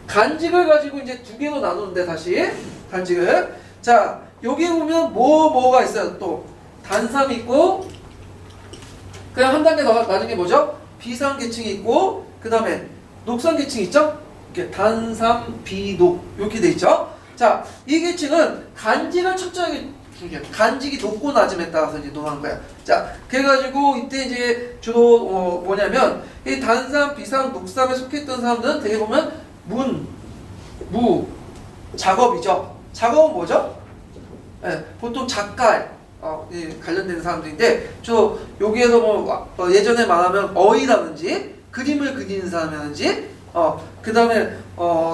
간직을 가지고 이제 두 개로 나누는데 다시 간직을 자 여기 보면 뭐가 있어요. 또 단삼 있고 그냥 한 단계 더 나중에 뭐죠? 비상 계층이 있고 그 다음에 녹상 계층이 있죠? 이렇게 단삼 비녹 이렇게 돼 있죠. 자 이 계층은 간직을 철저하게 간직이 높고 낮음에 따라서 이제 논하는 거야. 자, 그래가지고 이때 이제 주로 뭐냐면 이 단삼, 비삼, 녹삼에 속했던 사람들은 되게 보면 작업이죠. 작업은 뭐죠? 예, 보통 작가 관련된 사람들인데 저 여기에서 뭐 예전에 말하면 어이라든지 그림을 그리는 사람이라든지 그 다음에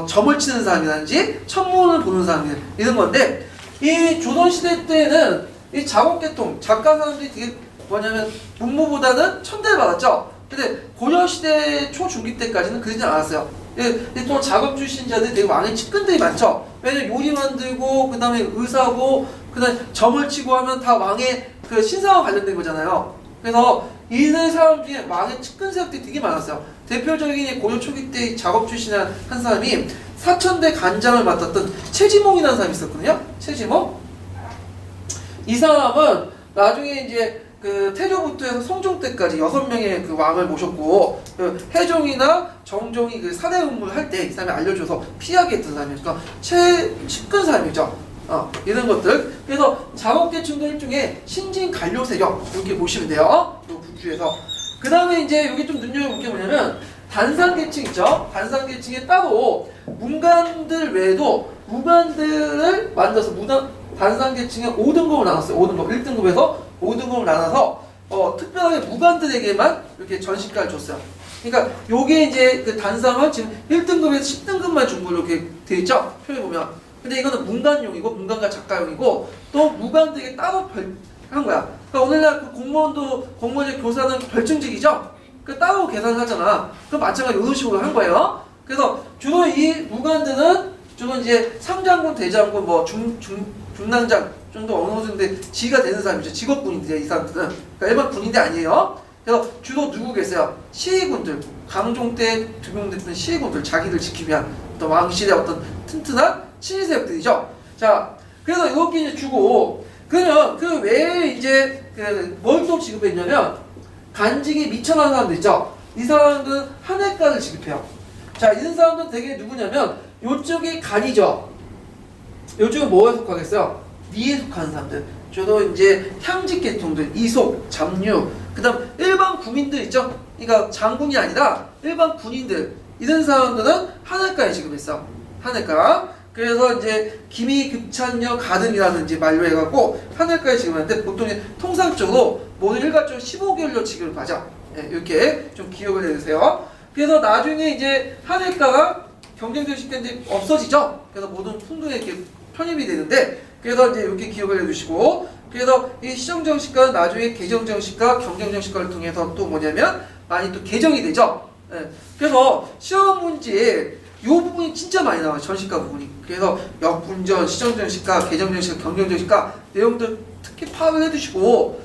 점을 치는 사람이라든지 천문을 보는 사람 이런 건데. 이 조선시대 때는 이 작업계통, 작가 사람들이 되게 뭐냐면 문무보다는 천대를 받았죠. 근데 고려시대 초중기 때까지는 그러지 않았어요. 또 작업 출신자들이 되게 왕의 측근들이 많죠. 왜냐면 요리 만들고, 그 다음에 의사고, 그 다음에 점을 치고 하면 다 왕의 그 신사와 관련된 거잖아요. 그래서 이들 사람 중에 왕의 측근 세력들이 되게 많았어요. 대표적인 고려 초기 때 작업 출신한 한 사람이 사천대 간장을 맡았던 최지몽이라는 사람이 있었거든요. 최지몽. 이 사람은 나중에 이제 그 태조부터 해서 성종 때까지 6명의 그 왕을 모셨고 그 해종이나 정종이 그 사대 음무를 할 때 이 사람이 알려줘서 피하게 했던 사람이니까 최측근 사람이죠. 이런 것들. 그래서 작업계층도 일종의 신진 관료 세력 이렇게 보시면 돼요. 이 북주에서. 그 다음에 이제 여기 좀 눈여겨볼 게 뭐냐면 단상계층 있죠? 단상계층에 따로 문관들 외에도 무관들을 만들어서 단상계층에 5등급을 나눴어요. 5등급. 1등급에서 5등급을 나눠서 특별하게 무관들에게만 이렇게 전시가를 줬어요. 그러니까 요게 이제 그 단상은 지금 1등급에서 10등급만 준 걸로 이렇게 돼 있죠? 표에 보면. 근데 이거는 문관용이고 문관과 작가용이고 또 무관들에게 따로 한 거야. 그러니까 오늘날 그 공무원의 교사는 별칭직이죠? 그 따로 계산하잖아. 그럼 마찬가지로 이런 식으로 한 거예요. 그래서 주로 이 무관들은 주로 이제 상장군, 대장군, 뭐 중랑장 정도 어느 정도 지가 되는 사람이죠. 직업군인데 이 사람들은. 그러니까 일반 군인대 아니에요. 그래서 주로 누구 계세요? 시위군들. 강종 때 등용됐던 시위군들. 자기들 지키기 위한 어떤 왕실의 어떤 튼튼한 친위세력들이죠. 자, 그래서 이렇게 이제 주고 그러면 그 외에 이제 뭘 또 지급했냐면 간직이 미천한 사람들 있죠. 이 사람들은 한해가를 지급해요. 자, 이런 사람들은 되게 누구냐면 요쪽이 간이죠. 요쪽은 뭐에 속하겠어요? 미에 속하는 사람들. 주로 이제 향직 계통들, 이속, 잡류, 그 다음 일반 군인들 있죠. 그러니까 장군이 아니라 일반 군인들 이런 사람들은 한해가에 지급했어. 한해가. 그래서 이제 기미, 급찬여, 가등이라는 말로 해갖고 한해가에 지급하는데 보통 통상적으로 모두 일괄적으로 15개월로 지급을 받죠. 네, 이렇게 좀 기억을 해주세요. 그래서 나중에 이제 한해가가 경쟁적 시간이 없어지죠. 그래서 모든 풍등에 이렇게 편입이 되는데 그래서 이제 이렇게 기억을 해주시고 그래서 이 시정정시가는 나중에 개정정시가, 경정정시가를 통해서 또 뭐냐면 많이 또 개정이 되죠. 네, 그래서 시험 문제에 이 부분이 진짜 많이 나와요. 전시가 부분이. 그래서 역분전, 시정전시가, 개정전시가, 경정전시가 내용들 특히 파악을 해두시고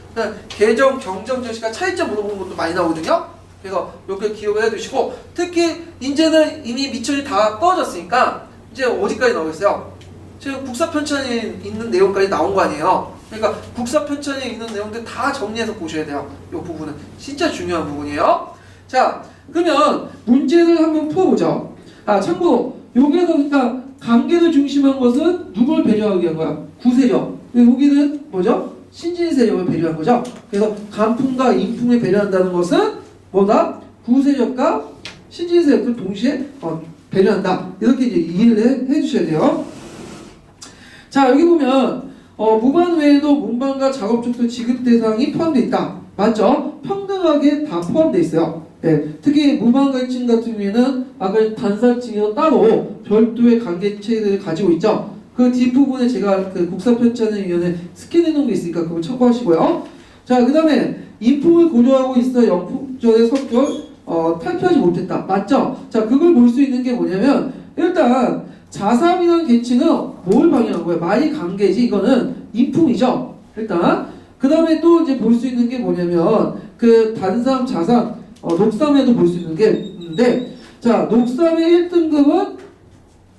개정, 경정전시가 차이점 물어보는 것도 많이 나오거든요. 그래서 이렇게 기억을 해두시고 특히 이제는 이미 미천이 다 떨어졌으니까 이제 어디까지 나오겠어요? 지금 국사편찬에 있는 내용까지 나온 거 아니에요. 그러니까 국사편찬에 있는 내용들 다 정리해서 보셔야 돼요. 이 부분은 진짜 중요한 부분이에요. 자, 그러면 문제를 한번 풀어보죠. 아, 참고로 여기에서 그러니까 관계를 중심한 것은 누굴 배려하기 위한 거야? 구세력. 여기는 뭐죠? 신진세력을 배려한 거죠. 그래서 간풍과 인풍을 배려한다는 것은 뭐다? 구세력과 신진세력을 동시에 배려한다. 이렇게 이제 이해를 해 주셔야 돼요. 자, 여기 보면 무반 외에도 문반과 작업축도 지급 대상이 포함되어 있다. 맞죠? 평등하게 다 포함되어 있어요. 네, 특히 무반갈증 같은 경우에는 아까 단살증이 따로 별도의 관계체를 가지고 있죠. 그 뒷부분에 제가 그 국사편찬위원회 스캔해 놓은 게 있으니까 그거 참고하시고요. 자, 그 다음에 인품을 고려하고 있어 영품절의 성격 탈피하지 못했다. 맞죠? 자, 그걸 볼 수 있는 게 뭐냐면 일단 자삼이라는 계층은 뭘 방해한 거예요? 말이 관계지. 이거는 인품이죠. 일단 그 다음에 또 이제 볼 수 있는 게 뭐냐면 그 단삼, 자삼, 녹삼에도 볼 수 있는 게 있는데, 자, 녹삼의 1등급은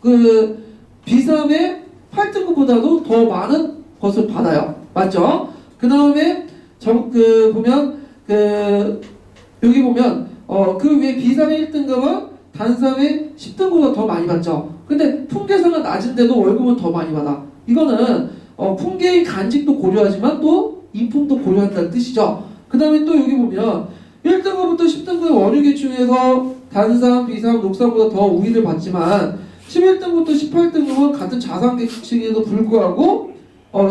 그 비삼의 8등급보다도 더 많은 것을 받아요. 맞죠? 그 다음에 보면 여기 보면 그 위에 비삼의 1등급은 단삼의 10등급보다 더 많이 받죠. 근데 풍계상은 낮은데도 월급은 더 많이 받아. 이거는 풍계의 간직도 고려하지만 또 인품도 고려한다는 뜻이죠. 그 다음에 또 여기 보면 1등급부터 10등급의 원유계층에서 단삼, 비삼, 녹삼보다 더 우위를 받지만 11등부터 18등급은 같은 자산계층에도 불구하고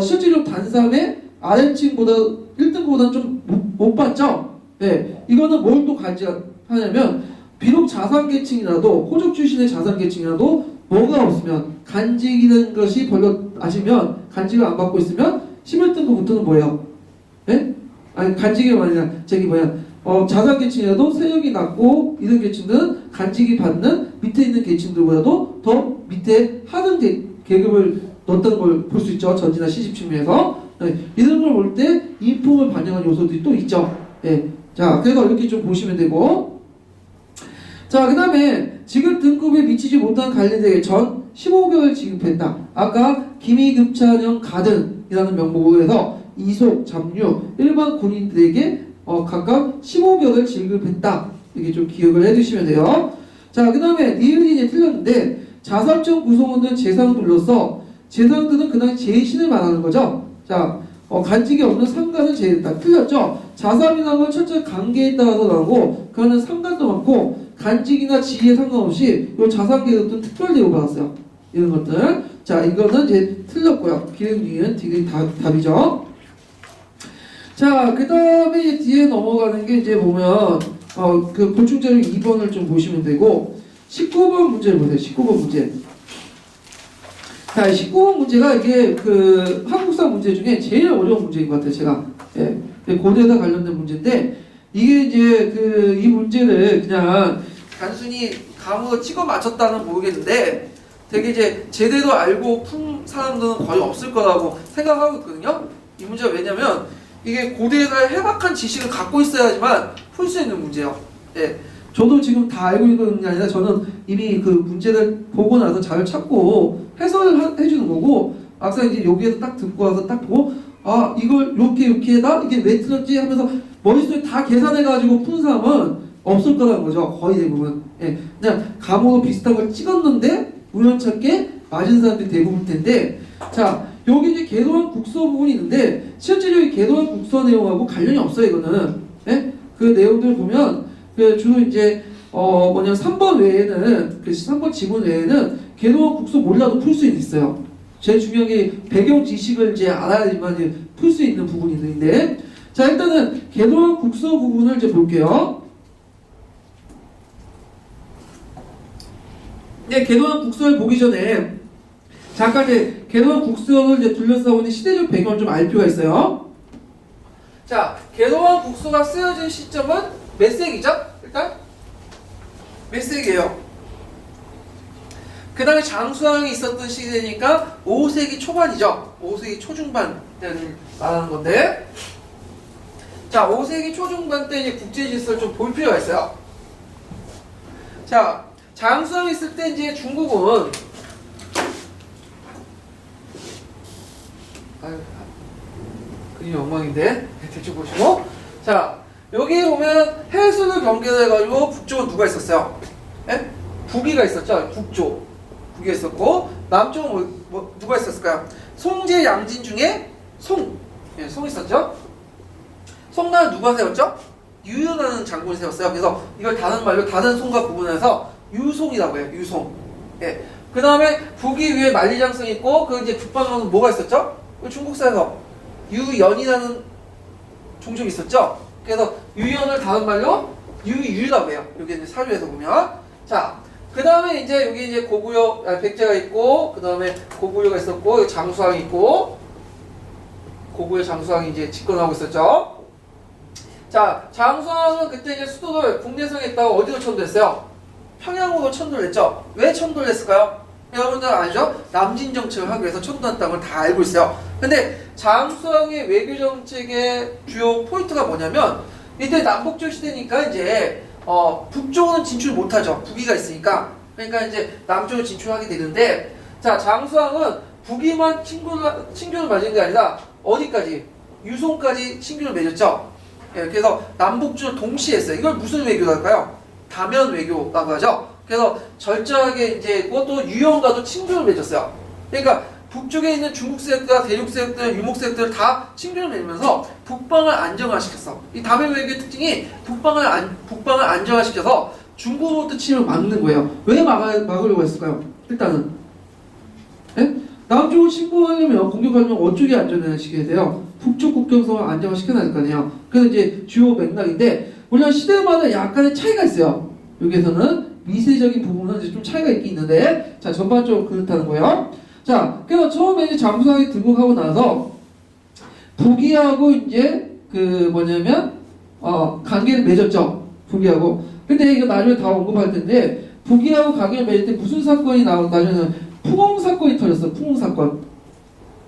실질적 단삼의 아래층보다 1등급보다는 좀 못 받죠. 네, 이거는 뭘 또 간직하냐면 비록 자산계층이라도 호적 출신의 자산계층이라도 뭐가 없으면 간직이라는 것이 아시면 간직을 안 받고 있으면 11등급부터는 뭐예요? 네? 아니 간직이 아니라 자산계층이라도 세력이 낮고 이런 계층들은 간직이 받는 밑에 있는 계층들보다도 더 밑에 하등 계급을 넣었다는 걸 볼 수 있죠. 전지나 시집 측면에서. 네. 이런 걸 볼 때 인품을 반영한 요소들이 또 있죠. 네. 자, 그래서 이렇게 좀 보시면 되고, 자, 그 다음에 지급 등급에 미치지 못한 관리들에게 전 15개월 지급했다. 아까 기미급찬형 가등이라는 명목으로 해서 이속, 잡류, 일반 군인들에게 각각 15개월을 지급했다. 이렇게 좀 기억을 해두시면 돼요. 자, 그 다음에 니은이 이제 틀렸는데 자살적 구성원들은 재상들로서 재상들은 그 당시 제신을 말하는 거죠. 자, 간직이 없는 상관을 제했다. 틀렸죠? 자삼이라는 건 철저히 관계에 따라서 나오고 그거는 상관도 많고 간직이나 지위에 상관없이 이 자산계급도 특별 대우 받았어요. 이런 것들. 자, 이거는 이제 틀렸고요. 기능, 니은, 디귿 답이죠. 자, 그 다음에 이제 뒤에 넘어가는 게 이제 보면 그 보충자료 2번을 좀 보시면 되고 19번 문제를 보세요. 19번 문제. 자, 19번 문제가 이게 그 한국사 문제 중에 제일 어려운 문제인 것 같아요. 제가 고대사 관련된 문제인데 이게 이제 이 문제를 그냥 단순히 감으로 찍어 맞췄다는 모르겠는데 되게 이제 제대로 알고 푼 사람들은 거의 없을 거라고 생각하고 있거든요. 이 문제가 왜냐면 이게 고대사의 해박한 지식을 갖고 있어야지만 풀 수 있는 문제예요. 예. 저도 지금 다 알고 있는 게 아니라 저는 이미 그 문제를 보고 나서 잘 찾고 해설을 해주는 거고 막상 이제 여기에서 딱 듣고 와서 딱 보고 아 이걸 이렇게 해다 이게 왜 틀렸지 하면서 머릿속에 다 계산해가지고 푸는 사람은 없을 거라는 거죠. 거의 대부분. 예. 그냥 감으로 비슷한 걸 찍었는데 우연찮게 맞은 사람들이 대부분일 텐데 자 여기 이제 계도한 국서 부분이 있는데 실제로 이 계도한 국서 내용하고 관련이 없어요. 이거는. 예? 그 내용들 보면 주로 이제 3번 외에는 3번 지문 외에는 계도한 국서 몰라도 풀 수 있어요. 제일 중요한 게 배경 지식을 이제 알아야지만 풀 수 있는 부분이 있는데 자 일단은 계도한 국서 부분을 이제 볼게요. 네, 계도한 국서를 보기 전에 잠깐 이제 계도한 국서를 이제 둘러싸고 있는 시대적 배경을 좀 알 필요가 있어요. 자, 계도한 국서가 쓰여진 시점은 몇 세기죠? 일단 몇 세기예요? 그 다음에 장수왕이 있었던 시대니까 5세기 초반이죠. 5세기 초중반 때를 말하는 건데 자, 5세기 초중반 때 이제 국제 질서를 좀 볼 필요가 있어요. 자, 장수왕이 있을 때 이제 중국은 그림이 엉망인데 대충 보시고 자 여기 보면 해수를 경계로 해가지고 북쪽은 누가 있었어요? 예? 북이가 있었죠. 북쪽. 북이 있었고 남쪽은 누가 있었을까요? 송제 양진 중에 예, 송 있었죠. 송나라 누가 세웠죠? 유유라는 장군이 세웠어요. 그래서 이걸 다른 말로 다른 송과 구분해서 유송이라고 해요. 유송. 예. 그 다음에 북이 위에 만리장성이 있고 그 이제 북방에는 뭐가 있었죠? 중국사에서 유연이라는 종족이 있었죠. 그래서 유연을 다른 말로 유유라고 해요. 여기 이제 사료에서 보면. 자, 그 다음에 이제 여기 이제 고구려 백제가 있고, 그 다음에 고구려가 있었고, 장수왕이 있고, 고구려 장수왕이 이제 집권하고 있었죠. 자, 장수왕은 그때 이제 수도를 국내성에 있다가 어디로 천도했어요? 평양으로 천도를 했죠. 왜 천도를 했을까요? 여러분들 알죠? 남진 정책을 하기 위해서 천도한 땅을 다 알고 있어요. 근데 장수왕의 외교 정책의 주요 포인트가 뭐냐면 이때 남북조 시대니까 이제 북쪽은 진출 못하죠. 북이가 있으니까. 그러니까 이제 남쪽으로 진출하게 되는데, 자, 장수왕은 북이만 친교를 맺은 게 아니라 어디까지? 유송까지 친교를 맺었죠. 예, 그래서 남북조를 동시에 했어요. 이걸 무슨 외교랄까요? 다면 외교라고 하죠. 그래서 절저하게 이제 그것도 유형과도 친교를 맺었어요. 그러니까 북쪽에 있는 중국 세력과 대륙 세력들, 유목 세력들을 다 친교를 맺으면서 북방을 안정화시켰어. 이 다면 외교의 특징이 북방을 안정화시켜서 중국으로부터 침을 막는 거예요. 왜 막으려고 했을까요? 일단은 예? 남쪽을 침공하려면 공격하려면 어쪽이 안전화시켜야 돼요? 북쪽 국경선을 안정화시켜야 될 거 아니에요. 그래서 이제 주요 맥락인데 물론 시대마다 약간의 차이가 있어요. 여기에서는 미세적인 부분은 이제 좀 차이가 있긴 있는데, 자, 전반적으로 그렇다는 거예요. 자, 그래서 처음에 이제 장수왕이 등극하고 나서 북이하고 이제 그 뭐냐면 관계를 맺었죠. 북이하고. 근데 이거 나중에 다 언급할 텐데 북이하고 관계를 맺을 때 무슨 사건이 나중에는 풍웅 사건이 터졌어. 풍웅 사건.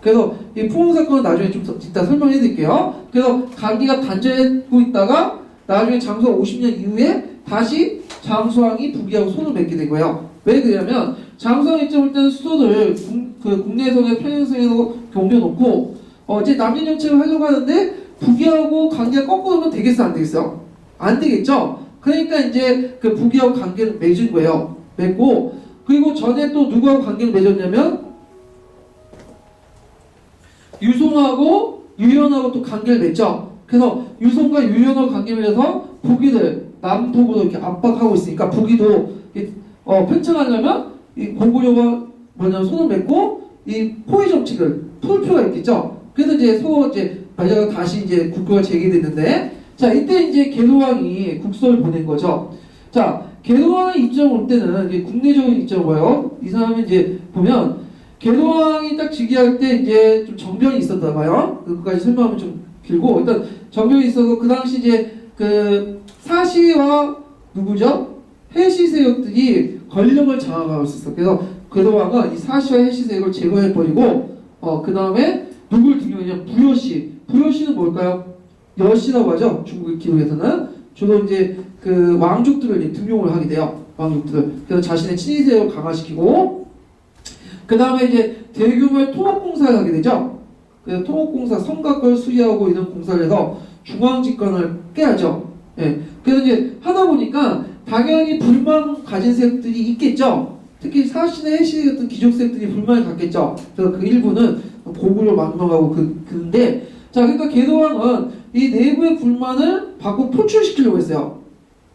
그래서 이 풍웅 사건은 나중에 좀 이따 설명해 드릴게요. 그래서 관계가 단절되고 있다가 나중에 장수왕 50년 이후에 다시 장수왕이 북이하고 손을 맺게 된 거예요. 왜 그러냐면 장수왕 입장을 때는 수도를 국내성에 평양성에서 옮겨놓고 이제 남진 정책을 하려고 하는데 북이하고 관계가 거꾸로 오면 되겠어 안 되겠어? 안 되겠죠. 그러니까 이제 그 북이하고 관계를 맺은 거예요. 맺고 그리고 전에 또 누구하고 관계를 맺었냐면 유송하고 유연하고 또 관계를 맺죠. 그래서 유송과 유연하고 관계를 맺어서 북이를 남북으로 이렇게 압박하고 있으니까 북이도 팽창하려면 이 고구려가 손을 맺고 이 포위 정책을 풀 필요가 있겠죠. 그래서 이제 서로 이제 발자가 다시 이제 국교가 재개됐는데, 자, 이때 이제 계도왕이 국서를 보낸 거죠. 자, 계도왕의 입장 올 때는 이제 국내적인 입장을 봐요. 이 사람이 이제 보면 계도왕이 딱 즉위할 때 이제 좀 정변이 있었다 봐요. 그것까지 설명하면 좀 길고, 일단 정변이 있어서 그 당시 이제 그 사시와 누구죠? 해시 세력들이 권력을 장악하고 있었어. 그래서 계도왕은 이 사시와 해시 세력을 제거해버리고 그 다음에 누굴 등용했냐? 부여시. 부여시는 뭘까요? 여시라고 하죠. 중국 기록에서는 주로 이제 그 왕족들을 이제 등용을 하게 돼요. 왕족들을. 그래서 자신의 친위 세력을 강화시키고 그 다음에 이제 대규모의 통합공사를 하게 되죠. 그래서 통합공사, 성곽을 수리하고 이런 공사를 해서 중앙집권을 깨야죠. 예. 그래서 이제 하다 보니까 당연히 불만 가진 세력들이 있겠죠. 특히 사신의 해시 같은 귀족 세력들이 불만을 갖겠죠. 그래서 그 일부는 고구려 망명하고 그런데, 자, 그러니까 계도왕은 이 내부의 불만을 밖으로 표출시키려고 했어요.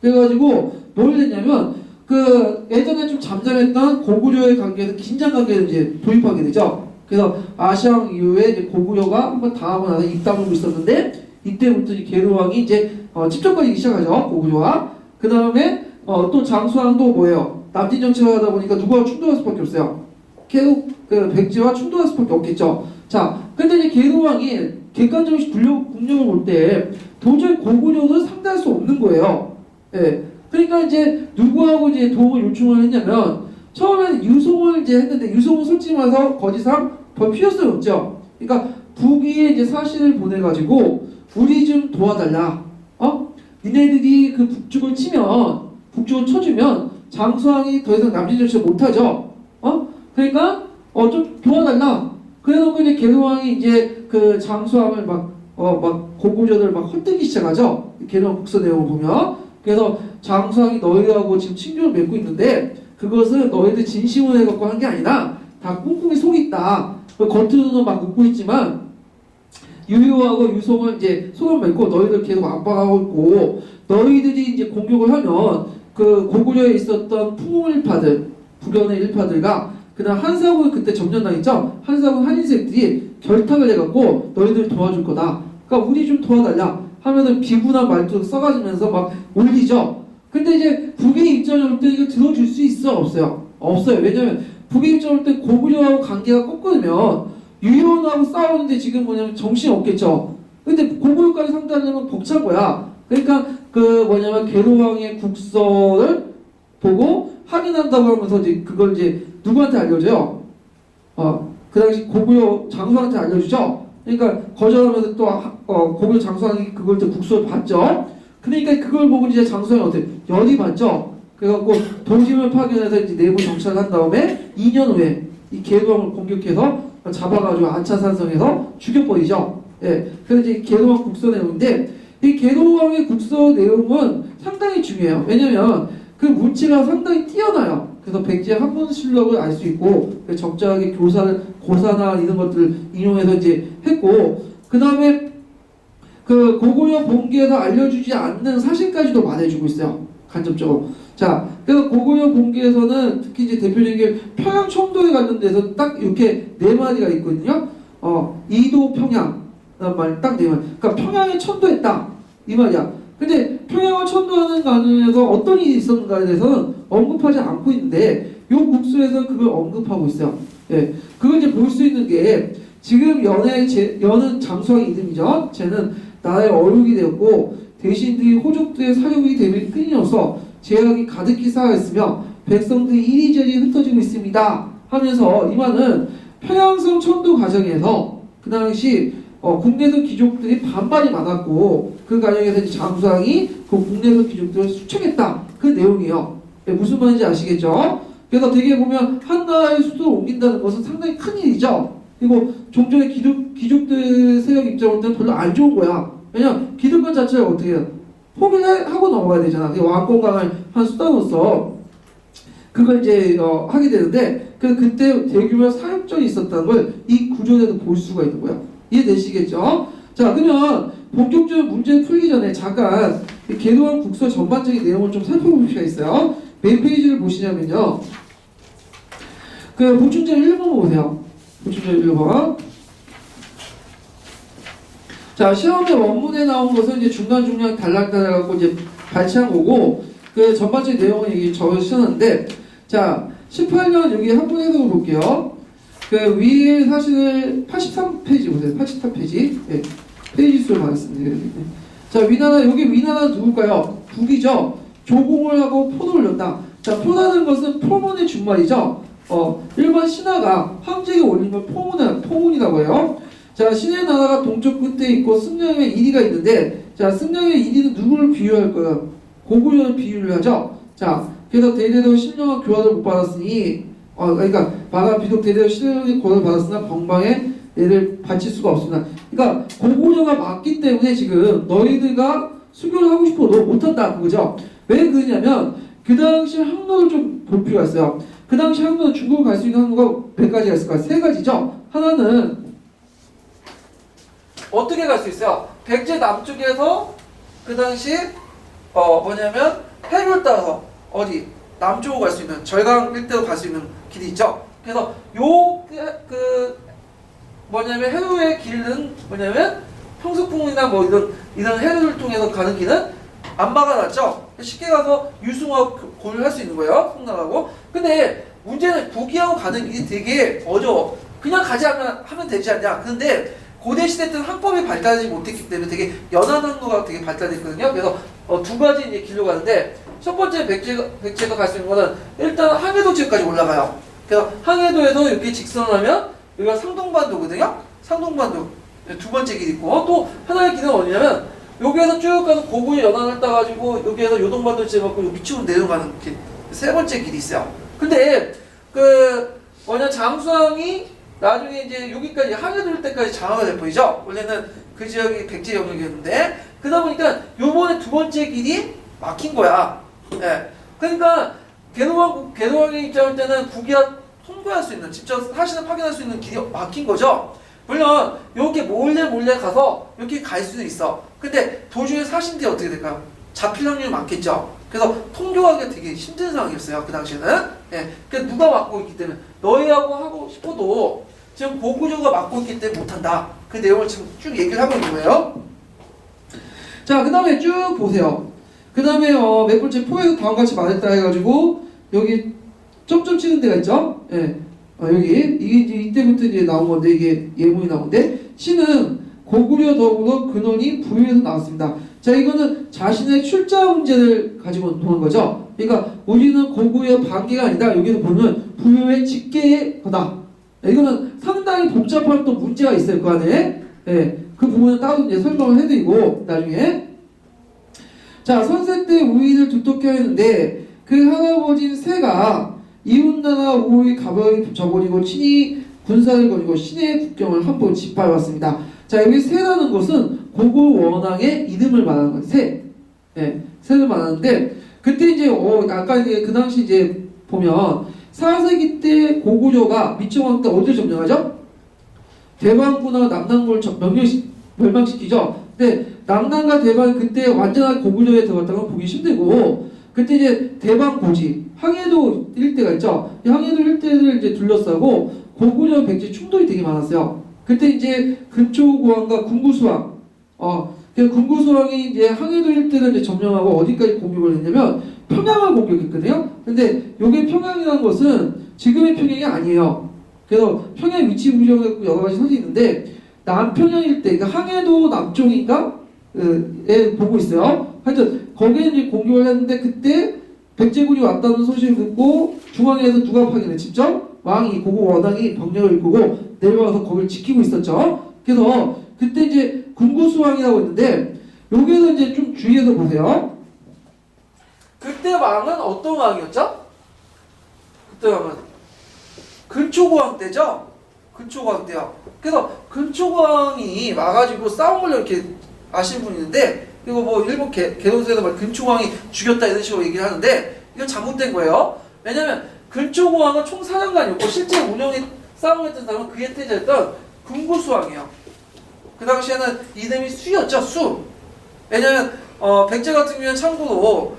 그래가지고 뭘 했냐면 그 예전에 좀 잠잠했던 고구려의 관계에서 긴장 관계를 이제 도입하게 되죠. 그래서 아시안 이후에 이제 고구려가 한번 당하고 나서 입 다물고 있었는데 이때부터 이 계도왕이 이제 집정거리기 시작하죠. 고구려와. 그 다음에 또 장수왕도 뭐예요? 남진 정책을 하다 보니까 누구와 충돌할 수밖에 없어요. 계속 그 백제와 충돌할 수밖에 없겠죠. 자, 근데 이제 계도왕이 객관적인 국력을 볼 때 도저히 고구려를 상대할 수 없는 거예요. 예. 그러니까 이제 누구하고 이제 도움을 요청을 했냐면 처음에는 유송을 이제 했는데 유송은 솔직히 말해서 거짓상 더 필요성이 없죠. 그러니까 북위에 이제 사신을 보내가지고 우리 좀 도와달라. 니네들이 그 북쪽을 북쪽을 쳐주면 장수왕이 더 이상 남진 정책을 못하죠. 그러니까 좀 도와달라. 그래놓고 이제 계도왕이 이제 그 장수왕을 막 막 고구려를 막 헛되기 시작하죠. 계룡왕 국서 내용을 보면. 그래서 장수왕이 너희하고 지금 친교를 맺고 있는데 그것은 너희들 진심으로 해갖고 한 게 아니라 다 꿍꿍이 속이 있다. 겉으로는 막 웃고 있지만 유효하고 유송은 이제 손을 맺고 너희들 계속 압박하고 있고 너희들이 이제 공격을 하면 그 고구려에 있었던 풍일파들, 불연의 일파들과 그다음 한사국이 그때 점령당했죠. 한사국 한인색들이 결탁을 해갖고 너희들 도와줄 거다. 그러니까 우리 좀 도와달라 하면은 비굴한 말도 써가지면서 막 올리죠. 근데 이제 북의 입장에 올 때 이거 들어줄 수 있어 없어요? 없어요. 왜냐면 북의 입장에 올 때 고구려하고 관계가 꺾으면 유효하고 싸우는데 지금 뭐냐면 정신이 없겠죠. 근데 고구려까지 상대하려면 벅찬 거야. 그러니까 그 뭐냐면 계로왕의 국서를 보고 확인한다고 하면서 이제 그걸 이제 누구한테 알려줘요? 그 당시 고구려 장수한테 알려주죠. 그러니까 거절하면서 또 고구려 장수왕이 그걸 또 국서를 봤죠. 그러니까 그걸 보고 이제 장수왕이 어때? 열이 받죠. 그래갖고 동심을 파견해서 이제 내부 정찰을 한 다음에 2년 후에 이 계로왕을 공격해서 잡아가지고 안차산성에서 죽여버리죠. 예. 그래서 이제 계로왕 국서 내용인데 이 계로왕의 국서 내용은 상당히 중요해요. 왜냐면 그 문체가 상당히 뛰어나요. 그래서 백제의 학문 실력을 알 수 있고 적절하게 고사나 이런 것들을 인용해서 이제 했고 그 다음에 그 고구려 본계에서 알려주지 않는 사실까지도 말해주고 있어요. 간접적으로. 자, 그래서 고구려 본계에서는 특히 이제 대표적인 게 평양 청도에 관련돼서 딱 이렇게 네 마디가 있거든요. 이도 평양 라는 말 딱 네 마디. 그러니까 평양에 천도했다 이 말이야. 근데 평양을 천도하는 과정에서 어떤 일이 있었는가에 대해서는 언급하지 않고 있는데 요 국수에서 그걸 언급하고 있어요. 예, 그걸 이제 볼 수 있는 게 지금 연은 장수왕의 이름이죠. 쟤는 나라의 어육이 되었고 대신들이 호족들의 사육이 되면 끊임없어 제약이 가득히 쌓여있으며 백성들이 이리저리 흩어지고 있습니다 하면서 이 말은 평양성 천도 과정에서 그 당시 국내선 귀족들이 반발이 많았고 그 과정에서 이제 장수왕이 그 국내선 귀족들을 수청했다 그 내용이에요. 네, 무슨 말인지 아시겠죠? 그래서 되게 보면 한 나라의 수도를 옮긴다는 것은 상당히 큰 일이죠. 그리고 종전의 귀족들 세력 입장으로는 별로 안 좋은 거야. 왜냐면 기득권 자체가 어떻게 해요? 포기를 하고 넘어가야 되잖아. 왕권강을 한 수단으로서 그걸 이제 하게 되는데 그때 대규모 사역전이 있었다는 걸 이 구조에도 볼 수가 있는 거야. 이해되시겠죠? 자, 그러면 본격적으로 문제 풀기 전에 잠깐 계로왕 국서 전반적인 내용을 좀 살펴볼 필요가 있어요. 몇 페이지를 보시냐면요. 그 보충제 1번 보세요. 보충제 1번. 자, 시험에 원문에 나온 것은 이제 중간중간 달락달락하고 이제 발췌한 거고, 그 전반적인 내용은 여기 적으셨는데, 자, 18년 여기 한번 해석을 볼게요. 그 위에 사실을 83페이지 보세요. 83페이지. 예, 페이지 수를 말했습니다. 자, 위나라, 여기 위나라 누굴까요? 북이죠? 조공을 하고 포도를 냈다. 자, 포라는 것은 포문의 준말이죠? 일반 신하가 황제에게 올린 걸 포문이라고 해요. 자, 신의 나라가 동쪽 끝에 있고 승령의 이리가 있는데, 자, 승령의 이리는 누구를 비유할 거예요? 고구려를 비유를 하죠. 자, 그래서 대대로 신령한 교화를 못 받았으니, 그러니까 마가 비록 대대로 신령의 교화를 받았으나 병방에 얘를 바칠 수가 없습니다. 그러니까 고구려가 맞기 때문에 지금 너희들과 수교를 하고 싶어도 못한다 그거죠. 왜 그러냐면 그 당시 항로를 좀 볼 필요가 있어요. 그 당시 항로는 중국을 갈 수 있는 항로가 몇 가지가 있을까요? 세 가지죠. 하나는 어떻게 갈 수 있어요? 백제 남쪽에서 그 당시 뭐냐면 해를 따라서 어디 남쪽으로 갈 수 있는 절강 일대로 갈 수 있는 길이 있죠. 그래서 뭐냐면 해로의 길은 뭐냐면 평수풍이나 뭐 이런 해로를 통해서 가는 길은 안 막아놨죠. 쉽게 가서 유승하고 고를 할 수 있는 거예요. 성나라고. 근데 문제는 북이하고 가는 길이 되게 어려워. 그냥 가지 하면 되지 않냐. 그런데 고대 시대 때는 항법이 발달하지 못했기 때문에 되게 연안 항로가 되게 발달했거든요. 그래서 두 가지 이제 길로 가는데 첫 번째 백제가 갈 수 있는 거는 일단 항해도 지역까지 올라가요. 그래서 항해도에서 이렇게 직선하면 여기가 상동반도거든요. 상동반도 두 번째 길 있고 또 하나의 길은 어디냐면 여기에서 쭉 가서 고구려 연안을 따가지고 여기에서 요동반도 지어갖고 밑으로 내려가는 길 세 번째 길이 있어요. 근데 장수왕이 나중에 이제 여기까지 항해도일 때까지 장화가 될 보이죠? 원래는 그 지역이 백제 영역이었는데 그러다 보니까 요번에 두 번째 길이 막힌 거야. 예. 그러니까 개도왕의 입장일 때는 국이와 통과할 수 있는, 직접 사실을 확인할 수 있는 길이 막힌 거죠. 물론 여기 몰래 가서 이렇게 갈 수도 있어. 근데 도중에 사신들이 어떻게 될까요? 잡힐 확률이 많겠죠. 그래서 통교하기가 되게 힘든 상황이었어요. 그 당시에는. 예. 그러니까 누가 막고 있기 때문에 너희하고 하고 싶어도 지금 고구려가 막고 있기 때문에 못한다. 그 내용을 지금 쭉 얘기를 하고 있는 거예요. 자, 그 다음에 쭉 보세요. 그 다음에 몇 번째 포에서 다음과 같이 말했다 해가지고 여기 점점 치는 데가 있죠. 예. 여기 이게 이제 이때부터 이제 나온 건데 이게 예문이 나오는데 시는 고구려 더불어 근원이 부유에서 나왔습니다. 자, 이거는 자신의 출자 문제를 가지고 보는 거죠. 그러니까 우리는 고구려 반계가 아니다. 여기서 보면 부유의 직계의 거다. 이거는 상당히 복잡한 또 문제가 있어요. 그 안에. 예. 그 부분은 따로 이제 설명을 해드리고 나중에. 자, 선세 때 우인을 두텁게 하였는데 그 할아버지인 세가 이웃나라 우의 가벼이 붙여버리고 친히 군사를 거리고 시내의 국경을 한 번 짓밟았습니다. 자, 여기 세라는 것은 고구 원왕의 이름을 말하는 거예요. 세. 예, 세를 말하는데 그때 이제 아까 이제 그 당시 이제 보면 4세기 때 고구려가 미청왕 때 어디를 점령하죠? 대방군하고 남남군을 멸망시키죠. 근데 남남과 대방이 그때 완전하게 고구려에 들어갔다고 보기 힘들고 그때 이제 대방고지 항해도 일대가 있죠. 이 항해도 일대를 이제 둘러싸고 고구려 백제 충돌이 되게 많았어요. 그때 이제 근초고왕과 군구수왕, 군구수왕이 이제 항해도 일대를 이제 점령하고 어디까지 공격을 했냐면 평양을 공격했거든요. 근데 요게 평양이라는 것은 지금의 평양이 아니에요. 그래서 평양 위치 부정했고 여러 가지 설이 있는데 남평양 일대, 그러니까 항해도 남쪽인가 에 보고 있어요. 하여튼 거기에 이제 공격을 했는데 그때 백제군이 왔다는 소식을 듣고 중앙에서 누가 파견해? 직접 왕이 고구 원왕이 병력을 이끌고 내려와서 거기를 지키고 있었죠. 그래서 그때 이제 군구수왕이라고 있는데 여기에서 이제 좀 주의해서 보세요. 그때 왕은 어떤 왕이었죠? 그때 왕은 근초고왕 때죠. 근초고왕 때요. 그래서 근초고왕이 와가지고 싸운 걸로 이렇게 아시는 분이 있는데 이거 뭐 일본 개도서에서 막 근초고왕이 죽였다 이런 식으로 얘기를 하는데 이건 잘못된 거예요. 왜냐면 근초고왕은 총사령관이었고 실제 운영에 싸움을 했던 사람은 그의 태자였던 군구수왕이에요. 그 당시에는 이름이 수였죠. 수. 왜냐면 백제 같은 경우는 참고로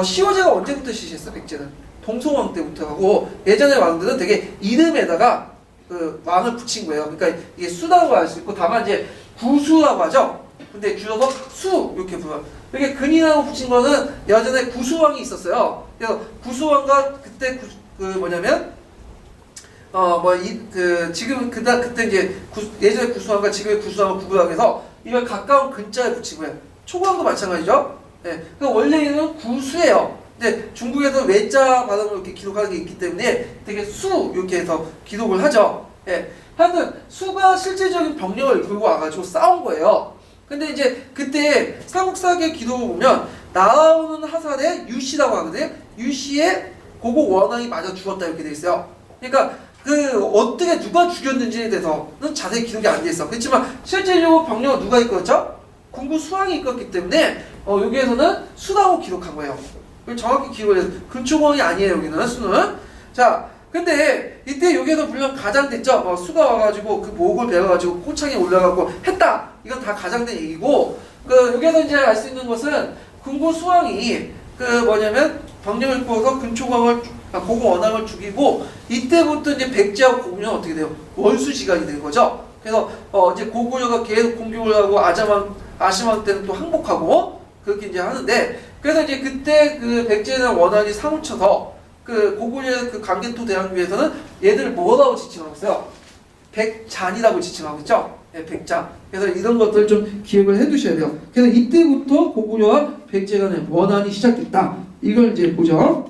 시호제가 언제부터 시시했어? 백제는 동송왕 때부터 하고 예전의 왕들은 되게 이름에다가 그 왕을 붙인 거예요. 그러니까 이게 수라고 할 수 있고 다만 이제 구수라고 하죠. 근데 줄여서 수 이렇게 불러요. 이렇게 근이라고 붙인 거는 예전에 구수왕이 있었어요. 그래서 구수왕과 그때 지금 그때 이제 예전에 구수왕과 지금의 구수왕을 구분하기 위해서 이걸 가까운 근자를 붙인 거예요. 초고왕도 마찬가지죠. 네. 그러니까 원래는 구수예요. 근데 중국에서 외자 발음으로 이렇게 기록하는 게 있기 때문에 되게 수 이렇게 해서 기록을 하죠. 예. 하여튼 수가 실질적인 병력을 이끌고 와가지고 싸운 거예요. 근데 이제 그때 삼국사기의 기록을 보면 나오는 하살에 유씨라고 하거든요. 유씨의 고고 원왕이 맞아 죽었다 이렇게 돼 있어요. 그러니까 그 어떻게 누가 죽였는지에 대해서는 자세히 기록이 안 돼 있어. 그렇지만 실제적으로 병력을 누가 이끌었죠? 군구 수왕이 이끌었기 때문에 여기에서는 수라고 기록한 거예요. 정확히 기록을 해서 근초고왕이 아니에요. 여기는 수는. 자, 근데 이때 여기에서 물론 가장됐죠. 수가 와가지고 그 목을 베어가지고 꼬창에 올라가고 했다. 이건 다 가장된 얘기고 여기에서 이제 알 수 있는 것은 군고 수왕이 뭐냐면 병력을 이끌어서 고고 원왕을 죽이고 이때부터 이제 백제하고 고구려는 어떻게 돼요? 원수지간이 되는 거죠. 그래서 이제 고구려가 계속 공격을 하고 아시망 때는 또 항복하고 그렇게 이제 하는데 그래서 이제 그때 그 백제는 원한이 사무쳐서 그 고구려의 그 강개토 대항 위해서는 얘들을 뭐라고 지칭하고 있어요? 백잔이라고 지칭하고 있죠? 네, 백잔. 그래서 이런 것들 좀 기억을 해 두셔야 돼요. 그래서 이때부터 고구려와 백제 간의 원한이 시작됐다. 이걸 이제 보죠.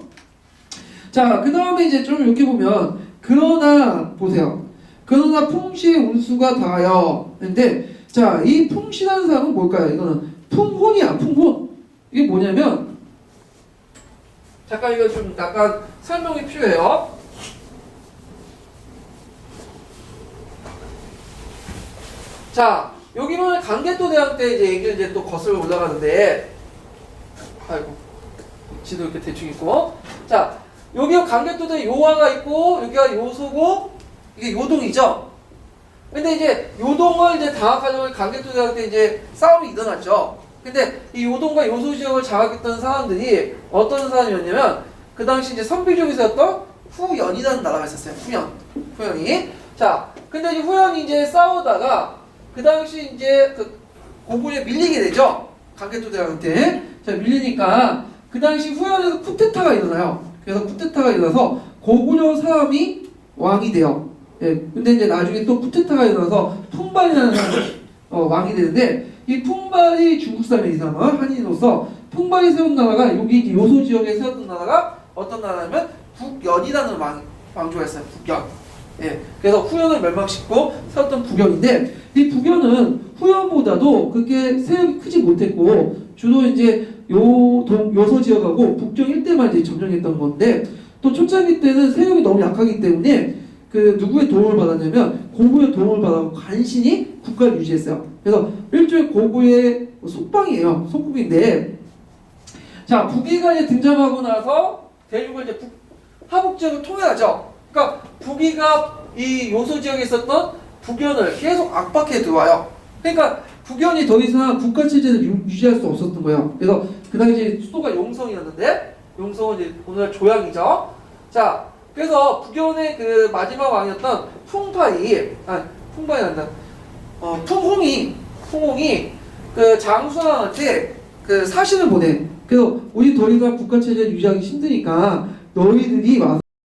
자, 그 다음에 이제 좀 이렇게 보면 그러나 보세요. 그러나 풍시의 운수가 다하여. 근데 자, 이 풍시라는 사람은 뭘까요? 이거는 풍혼이야, 풍혼. 이게 뭐냐면 잠깐 이거 좀 약간 설명이 필요해요. 자, 여기 보면 강개토 대왕 때 이제 얘기를 이제 또 거슬러 올라가는데, 아이고, 지도 이렇게 대충 있고, 자, 여기가 강개토 대 요화가 있고, 여기가 요소고, 이게 요동이죠. 근데 이제 요동을 이제 장악하려고 강개토 대왕 때 이제 싸움이 일어났죠. 근데 이 요동과 요소 지역을 장악했던 사람들이 어떤 사람이었냐면, 그 당시 이제 선비족에서 였던 후연이라는 나라가 있었어요. 후연이. 자, 근데 이제 후연이 이제 싸우다가 그 당시 이제 그 고구려에 밀리게 되죠. 강개토 대왕 때. 자, 밀리니까 그 당시 후연에서 쿠데타가 일어나요. 그래서 쿠데타가 일어나서 고구려 사람이 왕이 돼요. 예. 근데 이제 나중에 또 쿠데타가 일어나서 풍발이라는 사람이 왕이 되는데 이 풍발이 중국 사람이 이 사람은 한인으로서 풍발이 세운 나라가 여기 이제 요소 지역에 세웠던 나라가 어떤 나라냐면 북연이라는 왕조가 있어요. 북연. 예. 그래서 후연을 멸망시키고 세웠던 북연인데 이 북연은 후연보다도 그렇게 세력이 크지 못했고 주로 이제 요소 지역하고 북경 일대만 이제 점령했던 건데 또 초창기 때는 세력이 너무 약하기 때문에 그 누구의 도움을 받았냐면 고구려의 도움을 받아서 간신히 국가를 유지했어요. 그래서 일종의 고구려의 속방이에요. 속국인데 자 북이가 이제 등장하고 나서 대륙을 이제 하북 지역을 통일하죠. 그러니까 북이가 이 요소 지역에 있었던 북연을 계속 압박해 들어와요. 그러니까 북연이 더 이상 국가 체제를 유지할 수 없었던 거예요. 그래서 그 당시 수도가 용성이었는데 용성은 이제 오늘 조양이죠. 자, 그래서 북연의 그 마지막 왕이었던 풍파이 난다. 풍홍이 그 장수왕한테 그 사신을 보내. 그래서 우리 더 이상 국가 체제를 유지하기 힘드니까 너희들이 와서